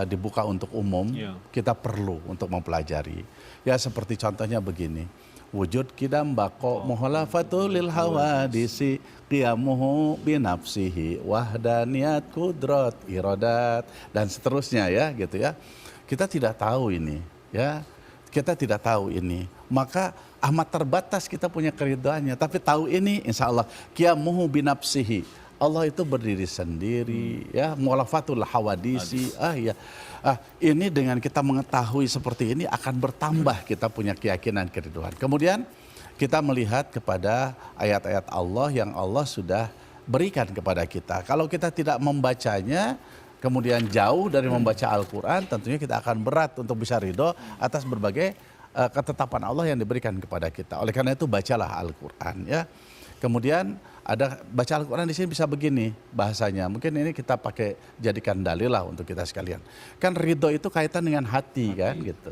dibuka untuk umum, kita perlu untuk mempelajari. Ya, seperti contohnya begini. Wujud kidam bako muhalafatul lil hawadisi qiyamuhu binafsihi wahdaniyat kudrat iradat dan seterusnya, ya gitu ya. Kita tidak tahu ini, ya. Kita tidak tahu ini. Maka amat terbatas kita punya keridhaannya, tapi tahu ini insya Allah qiyamuhu binafsihi. Allah itu berdiri sendiri, ya, mualafatul hawadisi. Ini dengan kita mengetahui seperti ini akan bertambah kita punya keyakinan keridhaan. Kemudian kita melihat kepada ayat-ayat Allah yang Allah sudah berikan kepada kita. Kalau kita tidak membacanya, kemudian jauh dari membaca Al-Quran, tentunya kita akan berat untuk bisa ridho atas berbagai ketetapan Allah yang diberikan kepada kita. Oleh karena itu bacalah Al-Quran, ya. Kemudian ada baca Al-Quran di sini bisa begini bahasanya. Mungkin ini kita pakai jadikan dalil lah untuk kita sekalian. Kan ridho itu kaitan dengan hati kan gitu.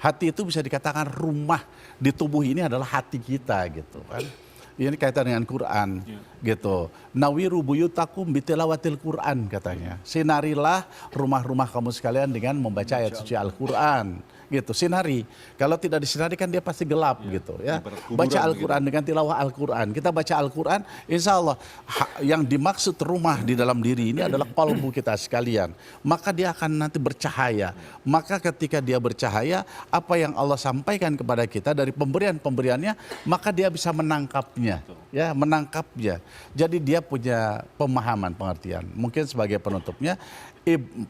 Hati itu bisa dikatakan rumah di tubuh ini adalah hati kita gitu kan. Ini kaitan dengan Quran gitu. Nawiru buyutakum bitilawatil Quran katanya. Sinarilah rumah-rumah kamu sekalian dengan membaca ayat suci Al-Quran. Gitu, sinari. Kalau tidak disinari kan dia pasti gelap gitu ya. Baca Al-Quran dengan tilawah Al-Quran. Kita baca Al-Quran, insya Allah yang dimaksud rumah di dalam diri ini adalah qalbu kita sekalian. Maka dia akan nanti bercahaya. Maka ketika dia bercahaya, apa yang Allah sampaikan kepada kita dari pemberian-pemberiannya, maka dia bisa menangkapnya. Ya, menangkapnya. Jadi dia punya pemahaman, pengertian. Mungkin sebagai penutupnya,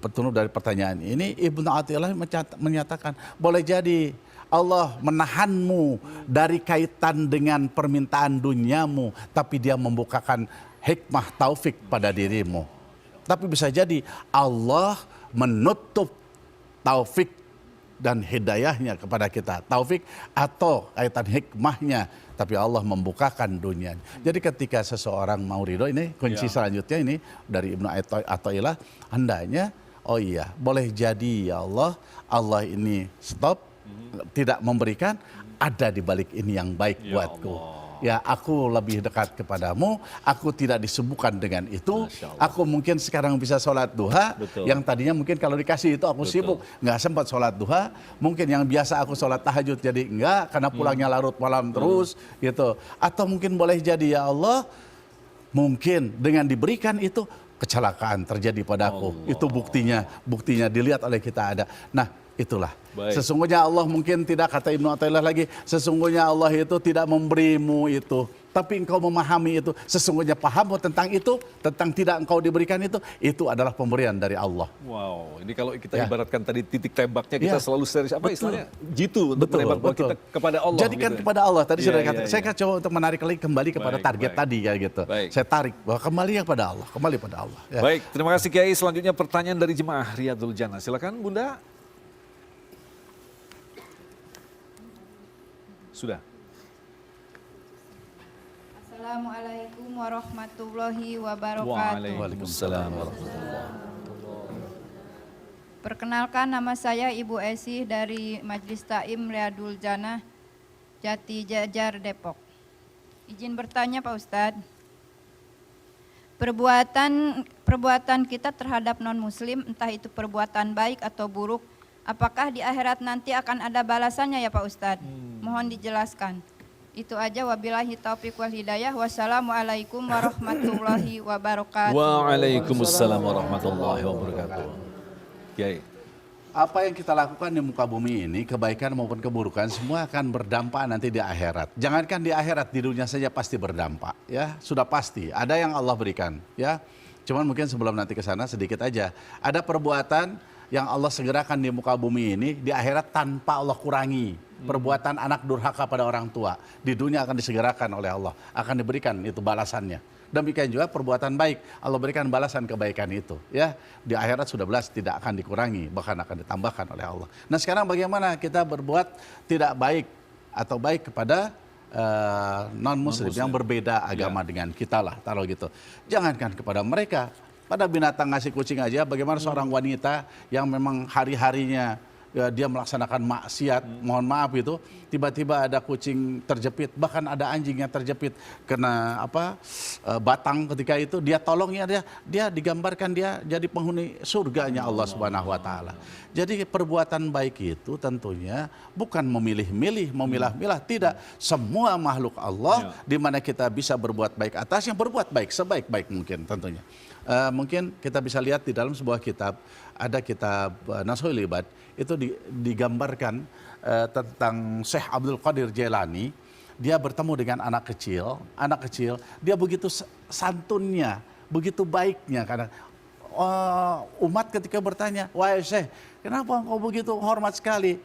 penutup dari pertanyaan ini, Ibnu Athaillah menyatakan, boleh jadi Allah menahanmu dari kaitan dengan permintaan duniamu, tapi dia membukakan hikmah taufik pada dirimu. Tapi bisa jadi Allah menutup taufik dan hidayahnya kepada kita. Taufik atau kaitan hikmahnya, tapi Allah membukakan dunia. Jadi ketika seseorang mau ridho, ini kunci selanjutnya ini dari Ibnu Athaillah, hendaknya oh iya boleh jadi ya Allah, Allah ini stop, tidak memberikan, ada di balik ini yang baik buatku. Ya, aku lebih dekat kepadamu, aku tidak disibukkan dengan itu. Aku mungkin sekarang bisa sholat duha, yang tadinya mungkin kalau dikasih itu aku sibuk, nggak sempat sholat duha. Mungkin yang biasa aku sholat tahajud jadi enggak, karena pulangnya larut malam terus gitu. Atau mungkin boleh jadi ya Allah, mungkin dengan diberikan itu kecelakaan terjadi padaku. Itu buktinya dilihat oleh kita ada. Nah, itulah. Baik. Sesungguhnya Allah mungkin tidak, kata Ibnu Athaillah lagi, sesungguhnya Allah itu tidak memberimu itu, tapi engkau memahami itu. Sesungguhnya pahammu tentang itu, tentang tidak engkau diberikan itu adalah pemberian dari Allah. Wow, ini kalau kita ibaratkan tadi titik tembaknya kita selalu serius, apa istilahnya? Jitu untuk menembak kita kepada Allah. Jadikan gitu kepada Allah. Tadi sudah dikatakan. Saya akan coba untuk menarik lagi kembali kepada target tadi ya gitu. Saya tarik bahwa kembali kepada Allah, kembali pada Allah. Ya. Baik, terima kasih Kiai. Selanjutnya pertanyaan dari jemaah Riyadul Jannah. Silakan Bunda. Sudah. Assalamualaikum warahmatullahi wabarakatuh. Waalaikumsalam warahmatullahi wabarakatuh. Perkenalkan, nama saya Ibu Esih dari Majelis Taim Riyadul Jannah, Jati Jajar, Depok. Izin bertanya Pak Ustadz, perbuatan kita terhadap non-muslim, entah itu perbuatan baik atau buruk, apakah di akhirat nanti akan ada balasannya ya Pak Ustadz? Mohon dijelaskan. Itu aja, wabillahi taufiq wal hidayah. Wassalamualaikum warahmatullahi wabarakatuh. Waalaikumsalam warahmatullahi wabarakatuh. Kiai. Apa yang kita lakukan di muka bumi ini, kebaikan maupun keburukan, semua akan berdampak nanti di akhirat. Jangankan di akhirat, di dunia saja pasti berdampak. Ya, sudah pasti. Ada yang Allah berikan. Ya, cuman mungkin sebelum nanti ke sana sedikit aja. Ada perbuatan yang Allah segerakan di muka bumi ini, di akhirat tanpa Allah kurangi. Perbuatan anak durhaka pada orang tua, di dunia akan disegerakan oleh Allah, akan diberikan itu balasannya. Demikian juga perbuatan baik, Allah berikan balasan kebaikan itu. Ya, di akhirat sudah belas tidak akan dikurangi, bahkan akan ditambahkan oleh Allah. Nah sekarang bagaimana kita berbuat tidak baik atau baik kepada non-muslim yang berbeda agama dengan kita lah, taruh gitu. Jangankan kepada mereka, pada binatang ngasih kucing aja, bagaimana seorang wanita yang memang hari-harinya ya, dia melaksanakan maksiat, mohon maaf itu, tiba-tiba ada kucing terjepit, bahkan ada anjing yang terjepit kena batang ketika itu, dia tolongnya, dia digambarkan dia jadi penghuni surganya Allah Subhanahu wa taala. Jadi perbuatan baik itu tentunya bukan memilih-milih, memilah-milah, tidak. Semua makhluk Allah di mana kita bisa berbuat baik atas, yang berbuat baik sebaik-baik mungkin tentunya. Mungkin kita bisa lihat di dalam sebuah kitab, ada kitab Nashul Ibad, itu digambarkan tentang Syekh Abdul Qadir Jailani. Dia bertemu dengan anak kecil, dia begitu santunnya, begitu baiknya. Karena umat ketika bertanya, wahai Syekh, kenapa engkau begitu hormat sekali?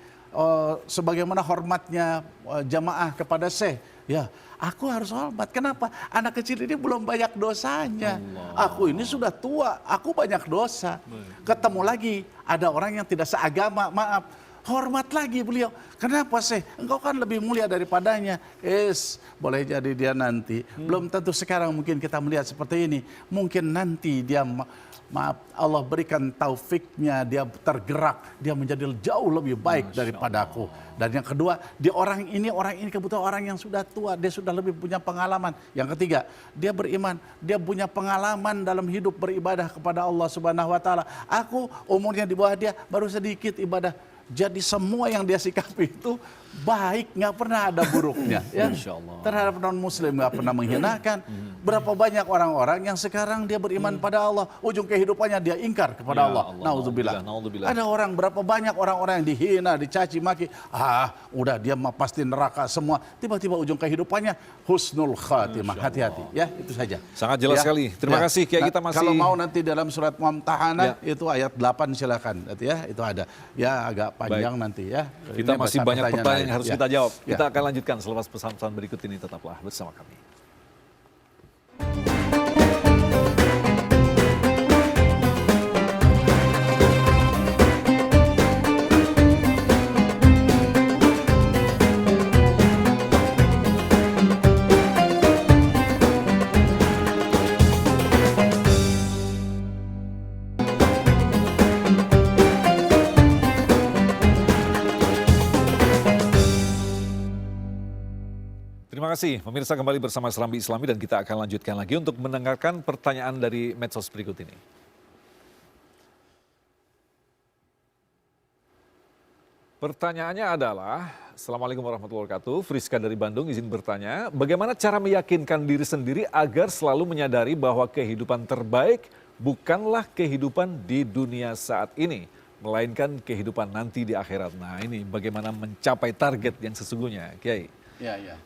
Sebagaimana hormatnya jamaah kepada Syekh, ya aku harus hormat. Kenapa? Anak kecil ini belum banyak dosanya. Aku ini sudah tua, aku banyak dosa. Ketemu lagi ada orang yang tidak seagama, maaf, hormat lagi beliau. Kenapa sih? Engkau kan lebih mulia daripadanya. Boleh jadi dia nanti. Belum tentu sekarang mungkin kita melihat seperti ini. Mungkin nanti dia maaf, Allah berikan taufiknya, dia tergerak, dia menjadi jauh lebih baik daripada aku. Dan yang kedua, orang ini kebetulan orang yang sudah tua, dia sudah lebih punya pengalaman. Yang ketiga, dia beriman, dia punya pengalaman dalam hidup beribadah kepada Allah Subhanahu wa taala. Aku umurnya di bawah dia, baru sedikit ibadah. Jadi semua yang dia sikapi itu baik, nggak pernah ada buruknya. Ya. Terhadap non-muslim nggak pernah menghinakan. Berapa banyak orang-orang yang sekarang dia beriman pada Allah, ujung kehidupannya dia ingkar kepada Allah. Nauzubillah. Ada orang, berapa banyak orang-orang yang dihina, dicaci maki. Udah dia pasti neraka semua. Tiba-tiba ujung kehidupannya husnul khatimah. Hati-hati. Ya, itu saja. Sangat jelas sekali. Terima kasih Kiai, kita masih. Kalau mau nanti dalam surat Mumtahanah itu ayat 8 silakan. Ya, itu ada. Ya agak panjang nanti ya. Kita Ini masih banyak pertanyaan yang harus kita jawab. Ya. Kita akan lanjutkan selepas pesan-pesan berikut ini, tetaplah bersama kami. Terima kasih, pemirsa, kembali bersama Serambi Islami dan kita akan lanjutkan lagi untuk mendengarkan pertanyaan dari medsos berikut ini. Pertanyaannya adalah, Assalamualaikum warahmatullahi wabarakatuh, Friska dari Bandung izin bertanya, bagaimana cara meyakinkan diri sendiri agar selalu menyadari bahwa kehidupan terbaik bukanlah kehidupan di dunia saat ini, melainkan kehidupan nanti di akhirat. Nah ini bagaimana mencapai target yang sesungguhnya, Kiai? Ya.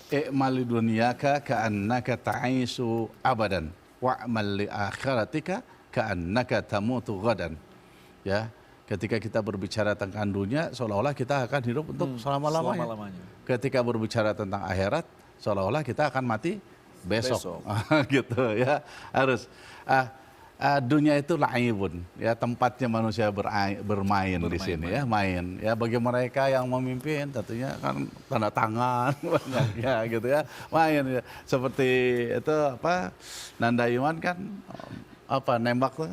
I'mal dunyaka ka'annaka ta'isu abadan wa'mal li akhiratika ka'annaka tamutu ghadan. Ya, ketika kita berbicara tentang dunia seolah-olah kita akan hidup untuk selama-lamanya. Ketika berbicara tentang akhirat seolah-olah kita akan mati besok. Gitu ya. Harus dunia itu laibun, ya, tempatnya manusia bermain di sini ya, main. Ya, bagi mereka yang memimpin tentunya kan tanda tangan banyaknya gitu ya, main ya. Seperti itu Nanda Iman kan nembak tuh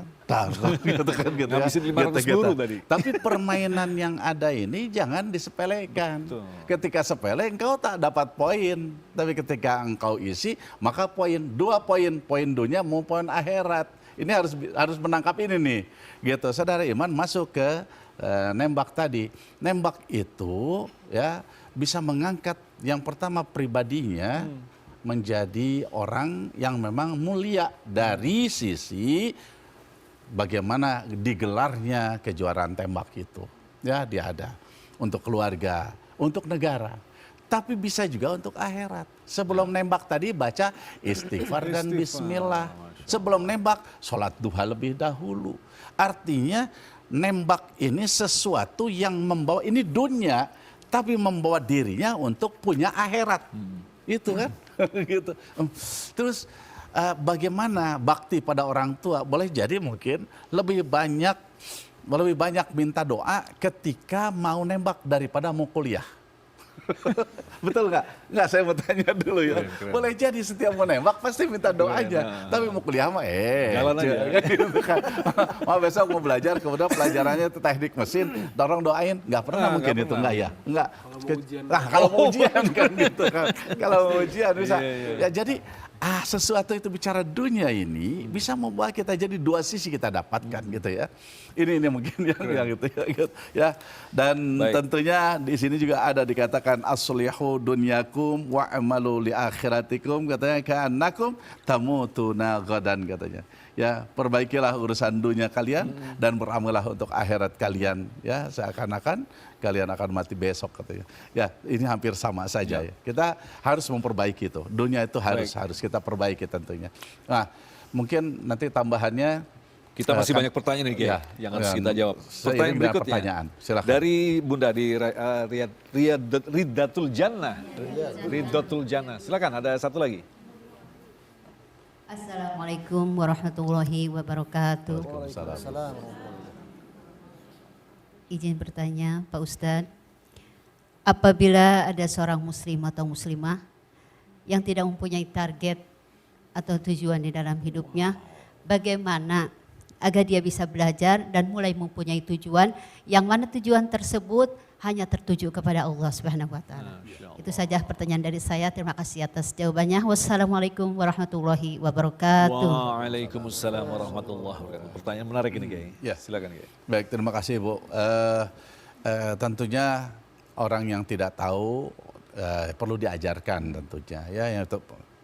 gitu kan gitu ya. Ngabisin 500 guru tadi. Tapi permainan yang ada ini jangan disepelekan. Ketika sepele engkau tak dapat poin, tapi ketika engkau isi maka poin, 2 poin dunia mau poin akhirat. Ini harus menangkap ini nih, gitu. Saudara iman masuk ke nembak tadi. Nembak itu ya bisa mengangkat yang pertama pribadinya menjadi orang yang memang mulia dari sisi bagaimana digelarnya kejuaraan tembak itu. Ya, dia ada untuk keluarga, untuk negara. Tapi bisa juga untuk akhirat. Sebelum nembak tadi baca istighfar dan bismillah. Sebelum nembak, sholat duha lebih dahulu. Artinya nembak ini sesuatu yang membawa, ini dunia, tapi membawa dirinya untuk punya akhirat. Itu kan. Gitu. Terus bagaimana bakti pada orang tua, boleh jadi mungkin lebih banyak minta doa ketika mau nembak daripada mau kuliah. Betul nggak? Nggak, saya mau tanya dulu ya. Keren. Boleh jadi setiap mau nembak pasti minta doanya. Tapi mau kuliah mah Jalan aja. gitu kan. Mau besok mau belajar, kemudian pelajarannya itu teknik mesin, dorong doain. Nggak pernah mungkin nggak itu, pernah. nggak ya? Nggak. Kalau mau ujian. Nah, kalau mau ujian kan gitu kan. Kalau mau ujian bisa. Iya. Ya jadi sesuatu itu bicara dunia ini bisa membawa kita jadi dua sisi kita dapatkan gitu ya. Ini mungkin yang itu ya, gitu, ya. Dan Baik. tentunya di sini juga ada dikatakan aslihu dunyakum wa amalu li akhiratikum, katanya ka'annakum tamutuna ghadan, katanya. Ya, perbaikilah urusan dunia kalian dan beramallah untuk akhirat kalian, ya, seakan-akan kalian akan mati besok, katanya. Ya, ini hampir sama saja ya. Kita harus memperbaiki itu. Dunia itu harus kita perbaiki tentunya. Nah, mungkin nanti tambahannya Kita masih kan- banyak pertanyaan nih, Kiai, Ya, yang harus dan kita jawab. seiring Pertanyaan dengan berikutnya pertanyaan, silakan. dari Bunda di Ridatul Jannah. Ridatul Jannah. Silakan, ada satu lagi. Assalamualaikum warahmatullahi wabarakatuh. Waalaikumsalam. Izin bertanya, Pak Ustadz, apabila ada seorang muslim atau muslimah yang tidak mempunyai target atau tujuan di dalam hidupnya, bagaimana agar dia bisa belajar dan mulai mempunyai tujuan, yang mana tujuan tersebut hanya tertuju kepada Allah Subhanahu wa taala. Itu saja pertanyaan dari saya. Terima kasih atas jawabannya. Wassalamualaikum warahmatullahi wabarakatuh. Waalaikumsalam warahmatullahi wabarakatuh. Pertanyaan menarik ini, Kiai. Ya. Silakan, Kiai. Baik, terima kasih Bu. Tentunya orang yang tidak tahu perlu diajarkan tentunya, ya,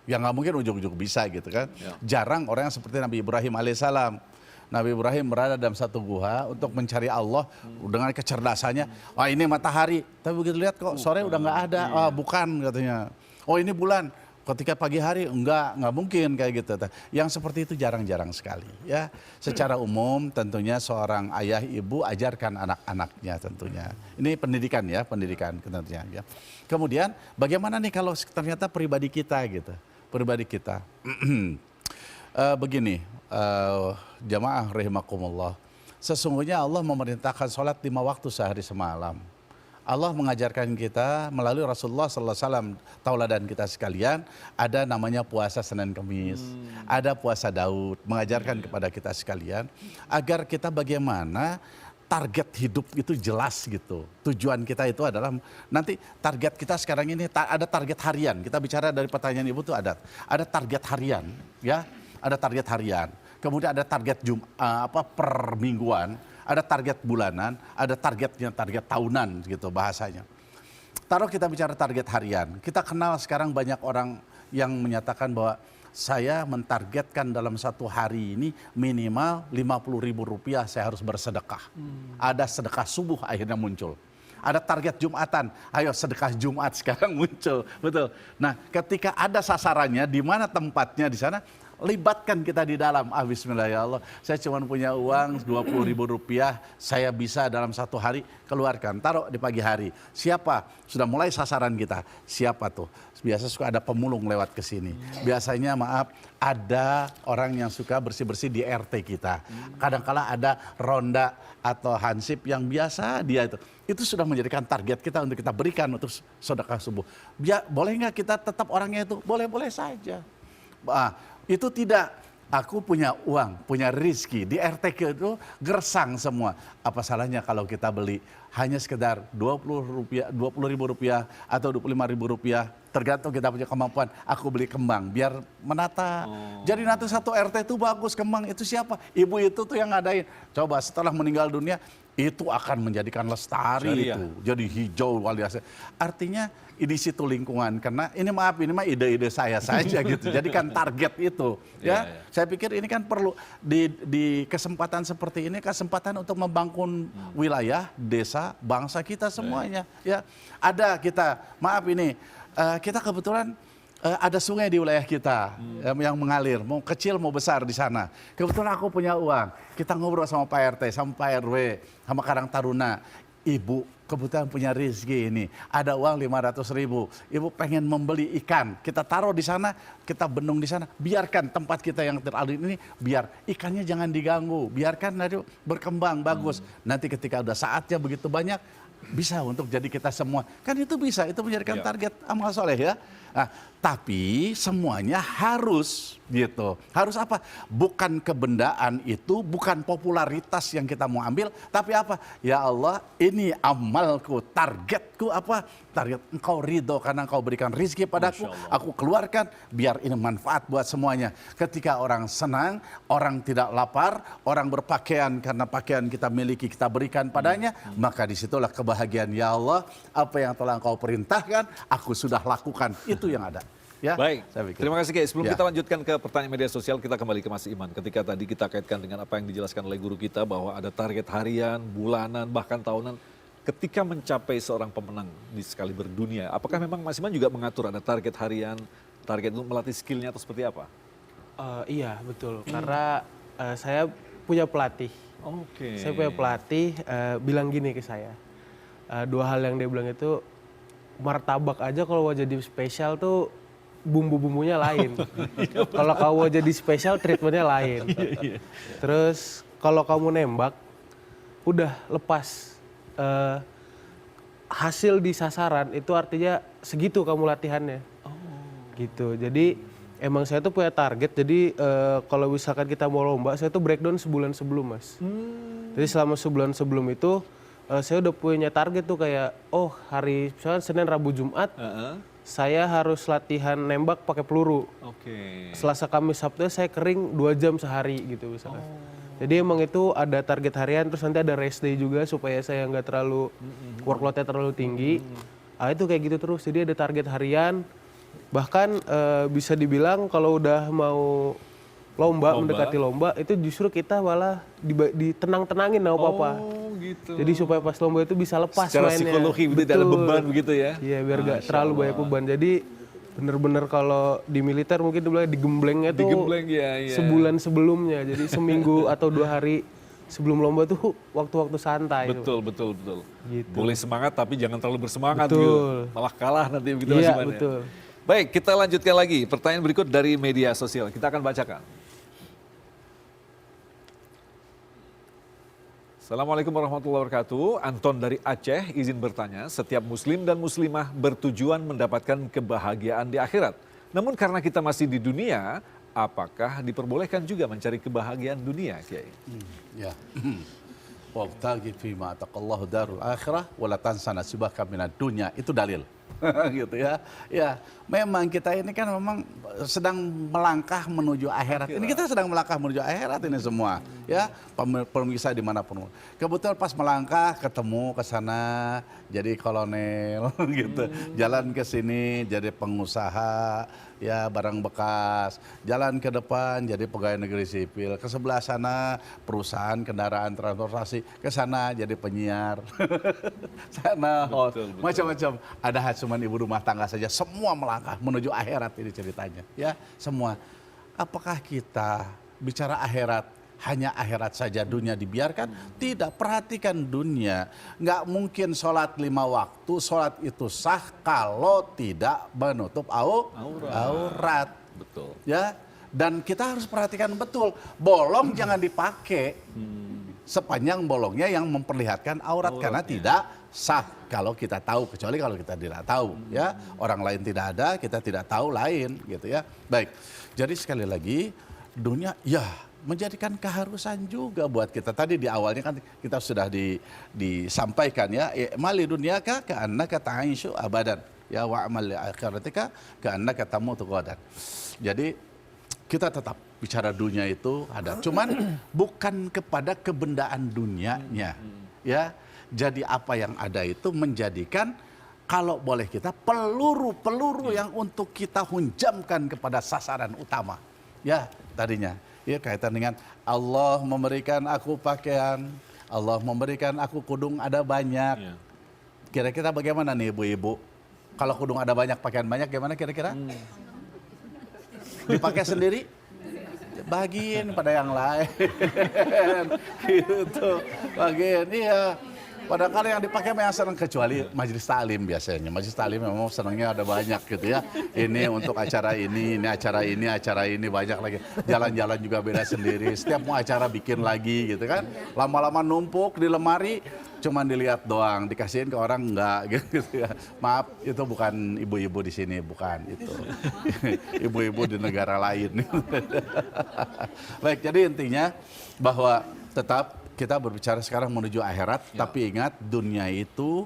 yang nggak mungkin ujuk-ujuk bisa gitu kan. Ya. Jarang orang yang seperti Nabi Ibrahim alaihissalam. Nabi Ibrahim berada dalam satu gua untuk mencari Allah dengan kecerdasannya. Wah, ini matahari, tapi begitu lihat kok sore udah nggak ada. Ah, bukan, katanya. Oh, ini bulan. Ketika pagi hari nggak mungkin kayak gitu. Yang seperti itu jarang-jarang sekali, ya. Secara umum tentunya seorang ayah ibu ajarkan anak-anaknya tentunya. Ini pendidikan ya, pendidikan tentunya ya. Kemudian bagaimana nih kalau ternyata pribadi kita gitu. Pribadi kita. Begini, jamaah rahimakumullah. Sesungguhnya Allah memerintahkan sholat 5 waktu sehari semalam. Allah mengajarkan kita melalui Rasulullah sallallahu alaihi wasallam, tauladan kita sekalian, ada namanya puasa Senin Kemis, ada puasa Daud, mengajarkan kepada kita sekalian agar kita bagaimana target hidup itu jelas gitu. Tujuan kita itu adalah nanti target kita sekarang ini ada target harian. Kita bicara dari pertanyaan Ibu tuh ada target harian, ya. Ada target harian. Kemudian ada target per mingguan, ada target bulanan, ada target tahunan gitu bahasanya. Taruh kita bicara target harian. Kita kenal sekarang banyak orang yang menyatakan bahwa saya mentargetkan dalam satu hari ini minimal Rp50.000 saya harus bersedekah. Ada sedekah subuh akhirnya muncul. Ada target Jumatan, ayo sedekah Jumat sekarang muncul, betul. Nah, ketika ada sasarannya, di mana tempatnya di sana, libatkan kita di dalam. Bismillah ya Allah, saya cuma punya uang Rp20.000, saya bisa dalam satu hari keluarkan, taruh di pagi hari. Siapa? Sudah mulai sasaran kita. Siapa tuh? Biasa suka ada pemulung lewat ke sini. Biasanya ada orang yang suka bersih-bersih di RT kita. Kadang-kala ada ronda atau hansip yang biasa dia itu. Itu sudah menjadikan target kita untuk kita berikan untuk sedekah subuh. Boleh nggak kita tetap orangnya itu? Boleh-boleh saja. Itu tidak, aku punya uang, punya rizki, di RT itu gersang semua. Apa salahnya kalau kita beli hanya sekedar Rp20.000 atau Rp25.000, tergantung kita punya kemampuan. Aku beli kembang biar menata. Jadi nanti satu RT itu bagus kembang, itu siapa? Ibu itu tuh yang ngadain. Coba setelah meninggal dunia, itu akan menjadikan lestari itu. Jadi hijau luar biasa. Artinya di situ lingkungan, karena ini mah ide-ide saya saja gitu. Jadikan target itu, ya. Saya pikir ini kan perlu di kesempatan seperti ini, kesempatan untuk membangun wilayah, desa, bangsa kita semuanya, ya. Ada kita, kita kebetulan ada sungai di wilayah kita yang mengalir, mau kecil mau besar di sana. Kebetulan aku punya uang, kita ngobrol sama Pak RT, sama Pak RW, sama Karang Taruna. ibu kebetulan punya rezeki ini, ada uang 500.000, ibu pengen membeli ikan, kita taruh di sana, kita bendung di sana, biarkan tempat kita yang terlalu ini, biar ikannya jangan diganggu, biarkan nanti berkembang bagus, nanti ketika udah saatnya begitu banyak, bisa untuk jadi kita semua, kan itu bisa, itu menjadikan target amal soleh ya. Nah, tapi semuanya harus gitu. Harus apa? Bukan kebendaan itu, bukan popularitas yang kita mau ambil, tapi apa? Ya Allah, ini amalku, targetku apa? Target engkau ridho karena engkau berikan rizki padaku, aku keluarkan biar ini manfaat buat semuanya. Ketika orang senang, orang tidak lapar, orang berpakaian karena pakaian kita miliki, kita berikan padanya, maka disitulah kebahagiaan. Ya Allah, apa yang telah engkau perintahkan, aku sudah lakukan. Itu yang ada. Ya, Baik, saya pikir. terima kasih Kiai. Sebelum Ya. kita lanjutkan ke pertanyaan media sosial, kita kembali ke Mas Iman. Ketika tadi kita kaitkan dengan apa yang dijelaskan oleh guru kita bahwa ada target harian, bulanan, bahkan tahunan. Ketika mencapai seorang pemenang di sekali berdunia, apakah memang Mas Iman juga mengatur ada target harian, target untuk melatih skillnya atau seperti apa? Iya betul, karena saya punya pelatih. Oke. Saya punya pelatih bilang gini ke saya, dua hal yang dia bilang itu, martabak aja kalau mau jadi spesial tuh bumbu-bumbunya lain. Kalau kamu mau jadi spesial treatmentnya lain. Terus kalau kamu nembak, udah lepas. Hasil di sasaran itu artinya segitu kamu latihannya. Gitu. Jadi emang saya tuh punya target. Jadi kalau misalkan kita mau lomba, saya tuh breakdown sebulan sebelum, Mas. Jadi selama sebulan sebelum itu saya udah punya target tuh kayak, oh hari misalkan Senin, Rabu, Jumat, saya harus latihan nembak pakai peluru. Oke. Selasa, Kamis, Sabtu saya kering 2 jam sehari gitu misalkan. Jadi emang itu ada target harian, terus nanti ada rest day juga supaya saya nggak terlalu workload-nya terlalu tinggi. Itu kayak gitu terus. Jadi ada target harian. Bahkan bisa dibilang kalau udah mau lomba, mendekati lomba, itu justru kita malah ditenang-tenangin sama papa. Oh gitu. Jadi supaya pas lomba itu bisa lepas Secara mainnya. psikologi begitu, tidak ada beban begitu ya? Iya, biar gak terlalu banyak beban. Jadi bener-bener kalau di militer mungkin dibilang digemblengnya tuh Digembleng, ya. sebulan sebelumnya. Jadi seminggu atau 2 hari sebelum lomba tuh waktu-waktu santai. Betul. Gitu. Boleh semangat tapi jangan terlalu bersemangat Betul. gitu. Malah kalah nanti begitu Mas Iya, Iman ya. betul. Baik, kita lanjutkan lagi. Pertanyaan berikut dari media sosial. Kita akan bacakan. Assalamualaikum warahmatullahi wabarakatuh. Anton dari Aceh izin bertanya, setiap muslim dan muslimah bertujuan mendapatkan kebahagiaan di akhirat. Namun karena kita masih di dunia, apakah diperbolehkan juga mencari kebahagiaan dunia, Kiai? Ya. Wabtaghi fima ataqallahu darul akhirah wala tansa nasibaka minad dunya. Itu dalil. Gitu ya. Ya, memang kita ini kan memang sedang melangkah menuju akhirat. Ini kita sedang melangkah menuju akhirat ini semua. Ya, pemirsa dimanapun. Kebetulan pas melangkah ketemu ke sana jadi kolonel gitu. Jalan ke sini jadi pengusaha, ya barang bekas. Jalan ke depan jadi pegawai negeri sipil. Ke sebelah sana perusahaan kendaraan transportasi. Ke sana jadi penyiar. Sana host. Macam-macam. Ada cuman ibu rumah tangga saja. Semua melangkah menuju akhirat ini ceritanya. Ya, semua. Apakah kita bicara akhirat hanya akhirat saja, dunia dibiarkan? Tidak, perhatikan dunia. Nggak mungkin sholat 5 waktu, sholat itu sah kalau tidak menutup aurat. Betul. Ya, dan kita harus perhatikan betul, bolong jangan dipakai sepanjang bolongnya yang memperlihatkan aurat karena tidak sah kalau kita tahu, kecuali kalau kita tidak tahu. Ya, orang lain tidak ada, kita tidak tahu lain, gitu ya. Baik, jadi sekali lagi dunia ya menjadikan keharusan juga buat kita. Tadi di awalnya kan kita sudah disampaikan ya, mali dunyaka ka'annaka ta'aishu abadan ya wa amal li akhiratika ka'annaka tamutu ghadan. Jadi kita tetap bicara dunia itu ada, cuman bukan kepada kebendaan dunianya. Ya, jadi apa yang ada itu menjadikan kalau boleh kita peluru-peluru yang untuk kita hunjamkan kepada sasaran utama. Ya, tadinya ya kaitan dengan Allah memberikan aku pakaian, Allah memberikan aku kudung ada banyak. Kira-kira bagaimana nih ibu-ibu? Kalau kudung ada banyak, pakaian banyak, gimana kira-kira? Dipakai sendiri? Bagiin pada yang lain. Gitu. Bagiin, iya. Padahal kalau yang dipakai memang senang, kecuali majelis taklim biasanya. Majelis taklim memang senangnya ada banyak gitu ya. Ini untuk acara ini acara ini banyak lagi. Jalan-jalan juga beda sendiri. Setiap mau acara bikin lagi gitu kan. Lama-lama numpuk di lemari, cuman dilihat doang, dikasihin ke orang enggak gitu ya. Maaf, itu bukan ibu-ibu di sini, bukan itu. Ibu-ibu di negara lain. Baik, jadi intinya bahwa tetap kita berbicara sekarang menuju akhirat, tapi ingat dunia itu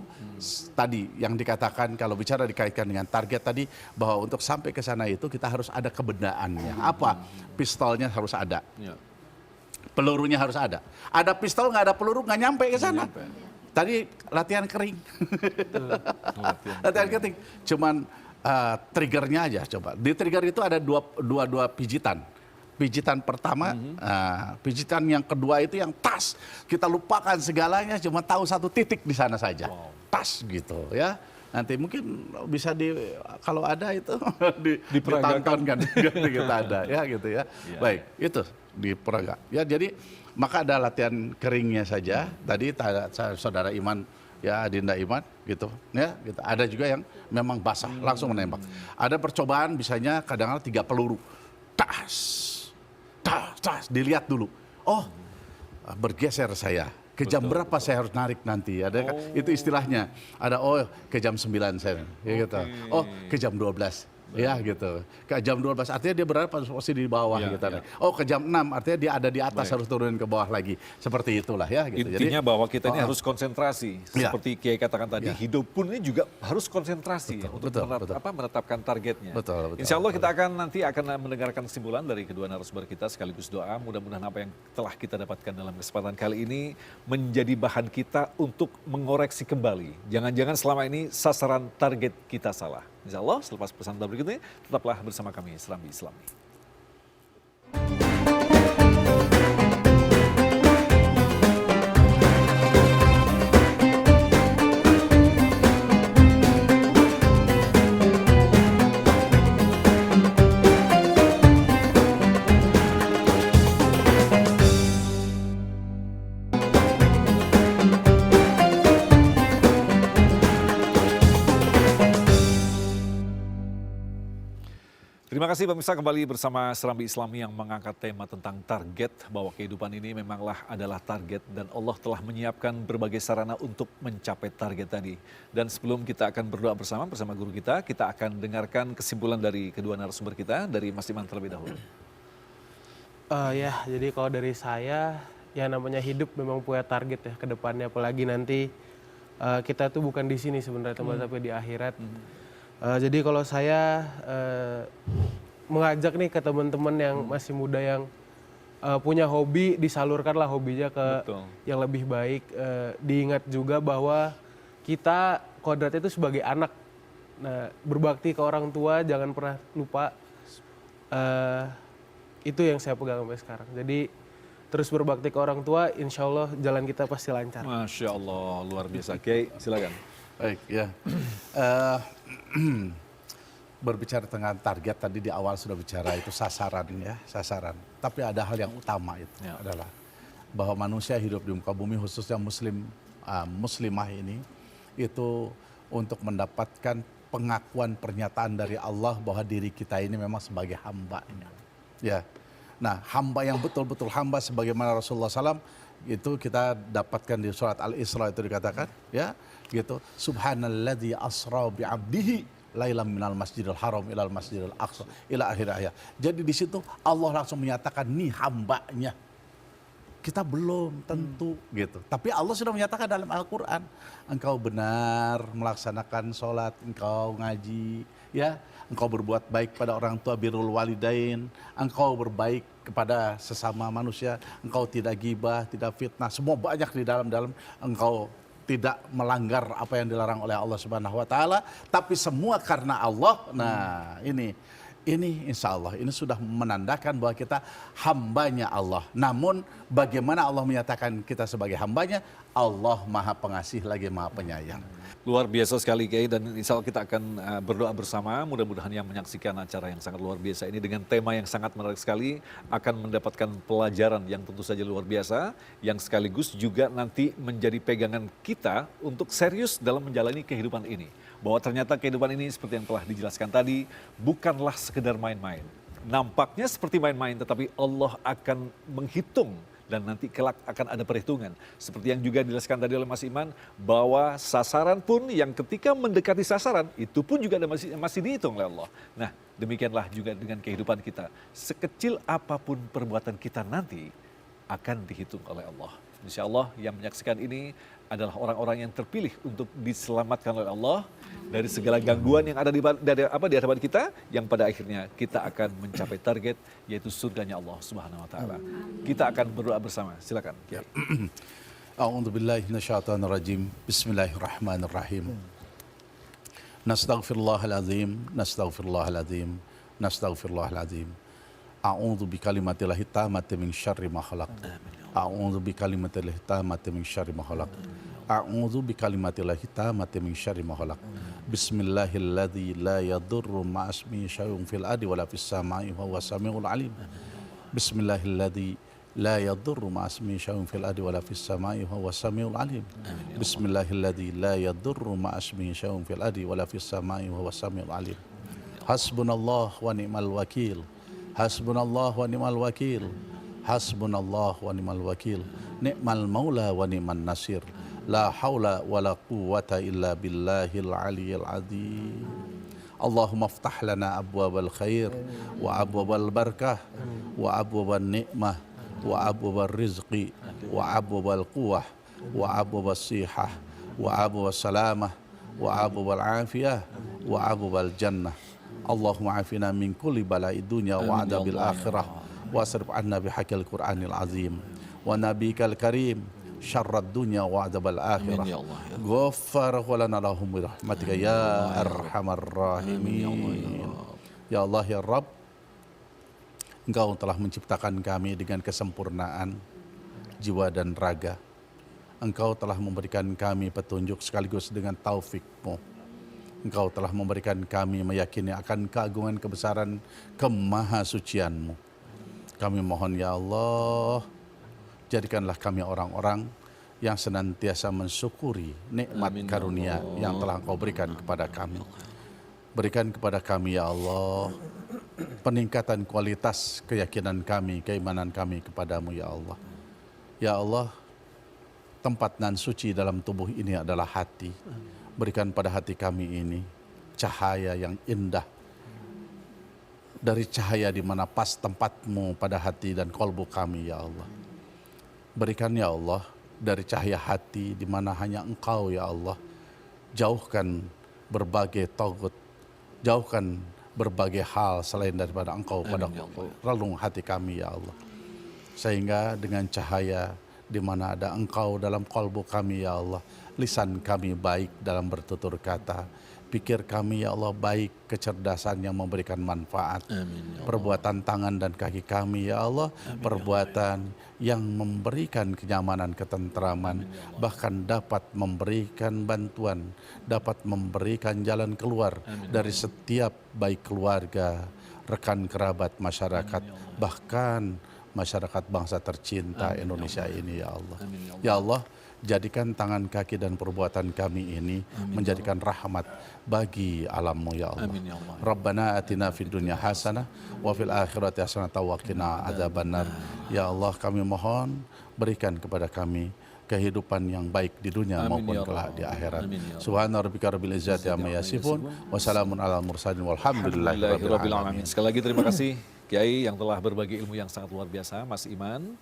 tadi yang dikatakan kalau bicara dikaitkan dengan target tadi, bahwa untuk sampai ke sana itu kita harus ada kebenaannya. Apa? Pistolnya harus ada. Pelurunya harus ada. Ada pistol nggak ada peluru nggak nyampe ke sana. Tadi latihan kering. Latihan kering. Cuman triggernya aja coba. Di trigger itu ada dua pijitan. Pijitan pertama, pijitan yang kedua itu yang tas. Kita lupakan segalanya, cuma tahu satu titik di sana saja. Tas gitu ya. Nanti mungkin bisa kalau ada itu ditontonkan kita ada ya gitu ya. Baik, itu di Praga. Ya jadi maka ada latihan keringnya saja. Tadi saudara Iman ya, Dinda Iman gitu ya, gitu. Ada juga yang memang basah langsung menembak. Ada percobaan bisanya kadang-kadang 3 peluru. Tas, dilihat dulu. Oh, bergeser saya. Ke jam berapa saya harus narik nanti? Ada itu istilahnya. Ada ke jam 9 saya. Ya gitu. Oh, ke jam 12. Ya gitu. Ke jam 12 artinya dia berada pada posisi di bawah gitu. Oh, ke jam 6 artinya dia ada di atas, harus turunin ke bawah lagi. Seperti itulah ya gitu. Intinya bahwa kita ini harus konsentrasi. Seperti Kiai katakan tadi, hidup pun ini juga harus konsentrasi untuk menetapkan targetnya. Insya Allah kita nanti akan mendengarkan kesimpulan dari kedua narasumber kita sekaligus doa. Mudah-mudahan apa yang telah kita dapatkan dalam kesempatan kali ini menjadi bahan kita untuk mengoreksi kembali. Jangan-jangan selama ini sasaran target kita salah. Insya Allah selepas pesan berikut ini tetaplah bersama kami Serambi Islami. Terima kasih pemirsa, kembali bersama Serambi Islami yang mengangkat tema tentang target, bahwa kehidupan ini memanglah adalah target dan Allah telah menyiapkan berbagai sarana untuk mencapai target tadi. Dan sebelum kita akan berdoa bersama guru kita akan dengarkan kesimpulan dari kedua narasumber kita, dari Mas Iman terlebih dahulu. Ya, jadi kalau dari saya, ya namanya hidup memang punya target ya ke depannya, apalagi nanti kita tuh bukan di sini sebenarnya teman, tapi di akhirat. Jadi kalau saya mengajak nih ke teman-teman yang masih muda yang punya hobi, disalurkanlah hobinya ke yang lebih baik. Diingat juga bahwa kita kodratnya itu sebagai anak. Nah, berbakti ke orang tua jangan pernah lupa. Itu yang saya pegang sampai sekarang. Jadi terus berbakti ke orang tua, insya Allah jalan kita pasti lancar. Masya Allah, luar biasa. Kiai, silakan. Baik ya. Berbicara tentang target tadi di awal sudah bicara itu sasaran ya, sasaran. Tapi ada hal yang utama itu adalah bahwa manusia hidup di muka bumi, khususnya muslimah ini, itu untuk mendapatkan pengakuan pernyataan dari Allah bahwa diri kita ini memang sebagai hambanya. Ya. Nah, hamba yang betul-betul hamba sebagaimana Rasulullah SAW itu kita dapatkan di surat Al-Isra itu dikatakan ya gitu, subhanalladzi asra bi 'abdihi lailam minal masjidil haram ilal masjidil aqsa ila akhir ayat. Jadi di situ Allah langsung menyatakan nih hambanya. Kita belum tentu gitu. Tapi Allah sudah menyatakan dalam Al-Qur'an, engkau benar melaksanakan sholat, engkau ngaji, ya, engkau berbuat baik pada orang tua, birrul walidain, engkau berbaik kepada sesama manusia, engkau tidak gibah, tidak fitnah, semua banyak di dalam engkau tidak melanggar apa yang dilarang oleh Allah Subhanahu wa taala, tapi semua karena Allah. Nah, ini Ini insya Allah, ini sudah menandakan bahwa kita hambanya Allah. Namun bagaimana Allah menyatakan kita sebagai hambanya? Allah maha pengasih lagi maha penyayang. Luar biasa sekali Kiai, dan insya Allah kita akan berdoa bersama. Mudah-mudahan yang menyaksikan acara yang sangat luar biasa ini dengan tema yang sangat menarik sekali akan mendapatkan pelajaran yang tentu saja luar biasa, yang sekaligus juga nanti menjadi pegangan kita untuk serius dalam menjalani kehidupan ini. Bahwa ternyata kehidupan ini seperti yang telah dijelaskan tadi bukanlah sekedar main-main. Nampaknya seperti main-main, tetapi Allah akan menghitung dan nanti kelak akan ada perhitungan. Seperti yang juga dijelaskan tadi oleh Mas Iman, bahwa sasaran pun yang ketika mendekati sasaran, itu pun juga masih dihitung oleh Allah. Nah, demikianlah juga dengan kehidupan kita. Sekecil apapun perbuatan kita nanti akan dihitung oleh Allah. Insya Allah yang menyaksikan ini adalah orang-orang yang terpilih untuk diselamatkan oleh Allah dari segala gangguan yang ada di hadapan kita, yang pada akhirnya kita akan mencapai target, yaitu surganya Allah Subhanahu wa taala. Kita akan berdoa bersama. Silakan. A'udzu billahi minasyaitonir rajim. Bismillahirrahmanirrahim. Nastaghfirullahalazim, nastaghfirullahalazim, nastaghfirullahalazim. A'udzu bikalimatillahi tammati min syarri ma khalaq. A'udzu bikalimatillahi tammati min syarri ma khalaq. A'udzu bikalimatillahi tammati min syarri ma khalaq. Bismillahilladzi la yadurru ma'asmihi syai'un fil ardi wala fis sama'i wa huwas samiul alim. Bismillahilladzi la yadurru ma'asmihi syai'un fil ardi wala fis sama'i wa huwas samiul alim. Bismillahilladzi la yadurru ma'asmihi syai'un fil ardi wala fis sama'i wa huwas samiul alim. Hasbunallah wa ni'mal wakil. Hasbunallah wa ni'mal wakil. Hasbunallah wa ni'mal wakil. Ni'mal maula wa ni'man nasir. La haula wa la quwwata illa billahil aliyyil azim. Allahumma aftah lana abwabal khair wa abwabal barakah wa abwabal ni'mah wa abwabal rizqi wa abwabal quwwah wa abwabal sihah wa abwabal salamah wa abwabal afiyah wa abwabal jannah. Allahumma afina min kulli bala'i dunya wa adabil akhirah wa asrif anna bihaqil Qur'anil azim wa nabiyikal karim syarrad dunya wa adabal akhirah. Ghaffarahu lana lahum birahmatika ya arhamar rahimin. Ya Allah ya Rabb, Engkau telah menciptakan kami dengan kesempurnaan jiwa dan raga. Engkau telah memberikan kami petunjuk sekaligus dengan taufik-Mu. Engkau telah memberikan kami meyakini akan keagungan kebesaran kemahasucian-Mu. Kami mohon ya Allah, jadikanlah kami orang-orang yang senantiasa mensyukuri nikmat karunia yang telah Engkau berikan kepada kami. Berikan kepada kami ya Allah peningkatan kualitas keyakinan kami, keimanan kami kepadamu ya Allah. Ya Allah, tempat nan suci dalam tubuh ini adalah hati. Berikan pada hati kami ini cahaya yang indah. Dari cahaya di mana pas tempatmu pada hati dan kolbu kami ya Allah. Berikan ya Allah dari cahaya hati di mana hanya Engkau ya Allah. Jauhkan berbagai tagut, jauhkan berbagai hal selain daripada Engkau pada relung hati kami ya Allah. Sehingga dengan cahaya di mana ada Engkau dalam kolbu kami ya Allah, lisan kami baik dalam bertutur kata, pikir kami ya Allah baik, kecerdasan yang memberikan manfaat. Amin, ya perbuatan tangan dan kaki kami ya Allah, amin, perbuatan yang memberikan kenyamanan, ketentraman, bahkan dapat memberikan bantuan, dapat memberikan jalan keluar dari setiap baik keluarga, rekan kerabat, masyarakat, bahkan masyarakat bangsa tercinta Indonesia ini ya Allah. Ya Allah, jadikan tangan kaki dan perbuatan kami ini menjadikan rahmat bagi alam-Mu ya Allah. Rabbana atina fid dunya hasanah wa fil akhirati hasanah wa qina adzabannar. Ya Allah, kami mohon berikan kepada kami kehidupan yang baik di dunia maupun kelak di akhirat. Subhana rabbika rabbil izzati amma yasifun wa salamun alal mursalin walhamdulillahi rabbil alamin. Sekali lagi terima kasih Kiai yang telah berbagi ilmu yang sangat luar biasa, Mas Iman.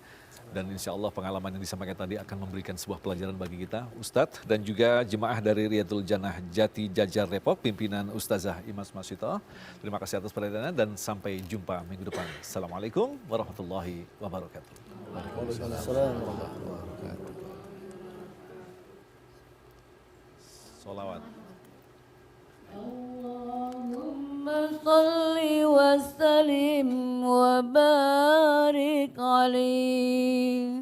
Dan insya Allah pengalaman yang disampaikan tadi akan memberikan sebuah pelajaran bagi kita, Ustadz. Dan juga jemaah dari Riyadul Jannah Jati Jajar Depok, pimpinan Ustazah Imas Masito. Terima kasih atas perhatiannya dan sampai jumpa minggu depan. Assalamualaikum warahmatullahi wabarakatuh. Waalaikumsalam warahmatullahi wabarakatuh. Salawat. Allahumma salli wa وسلم وبارك عليه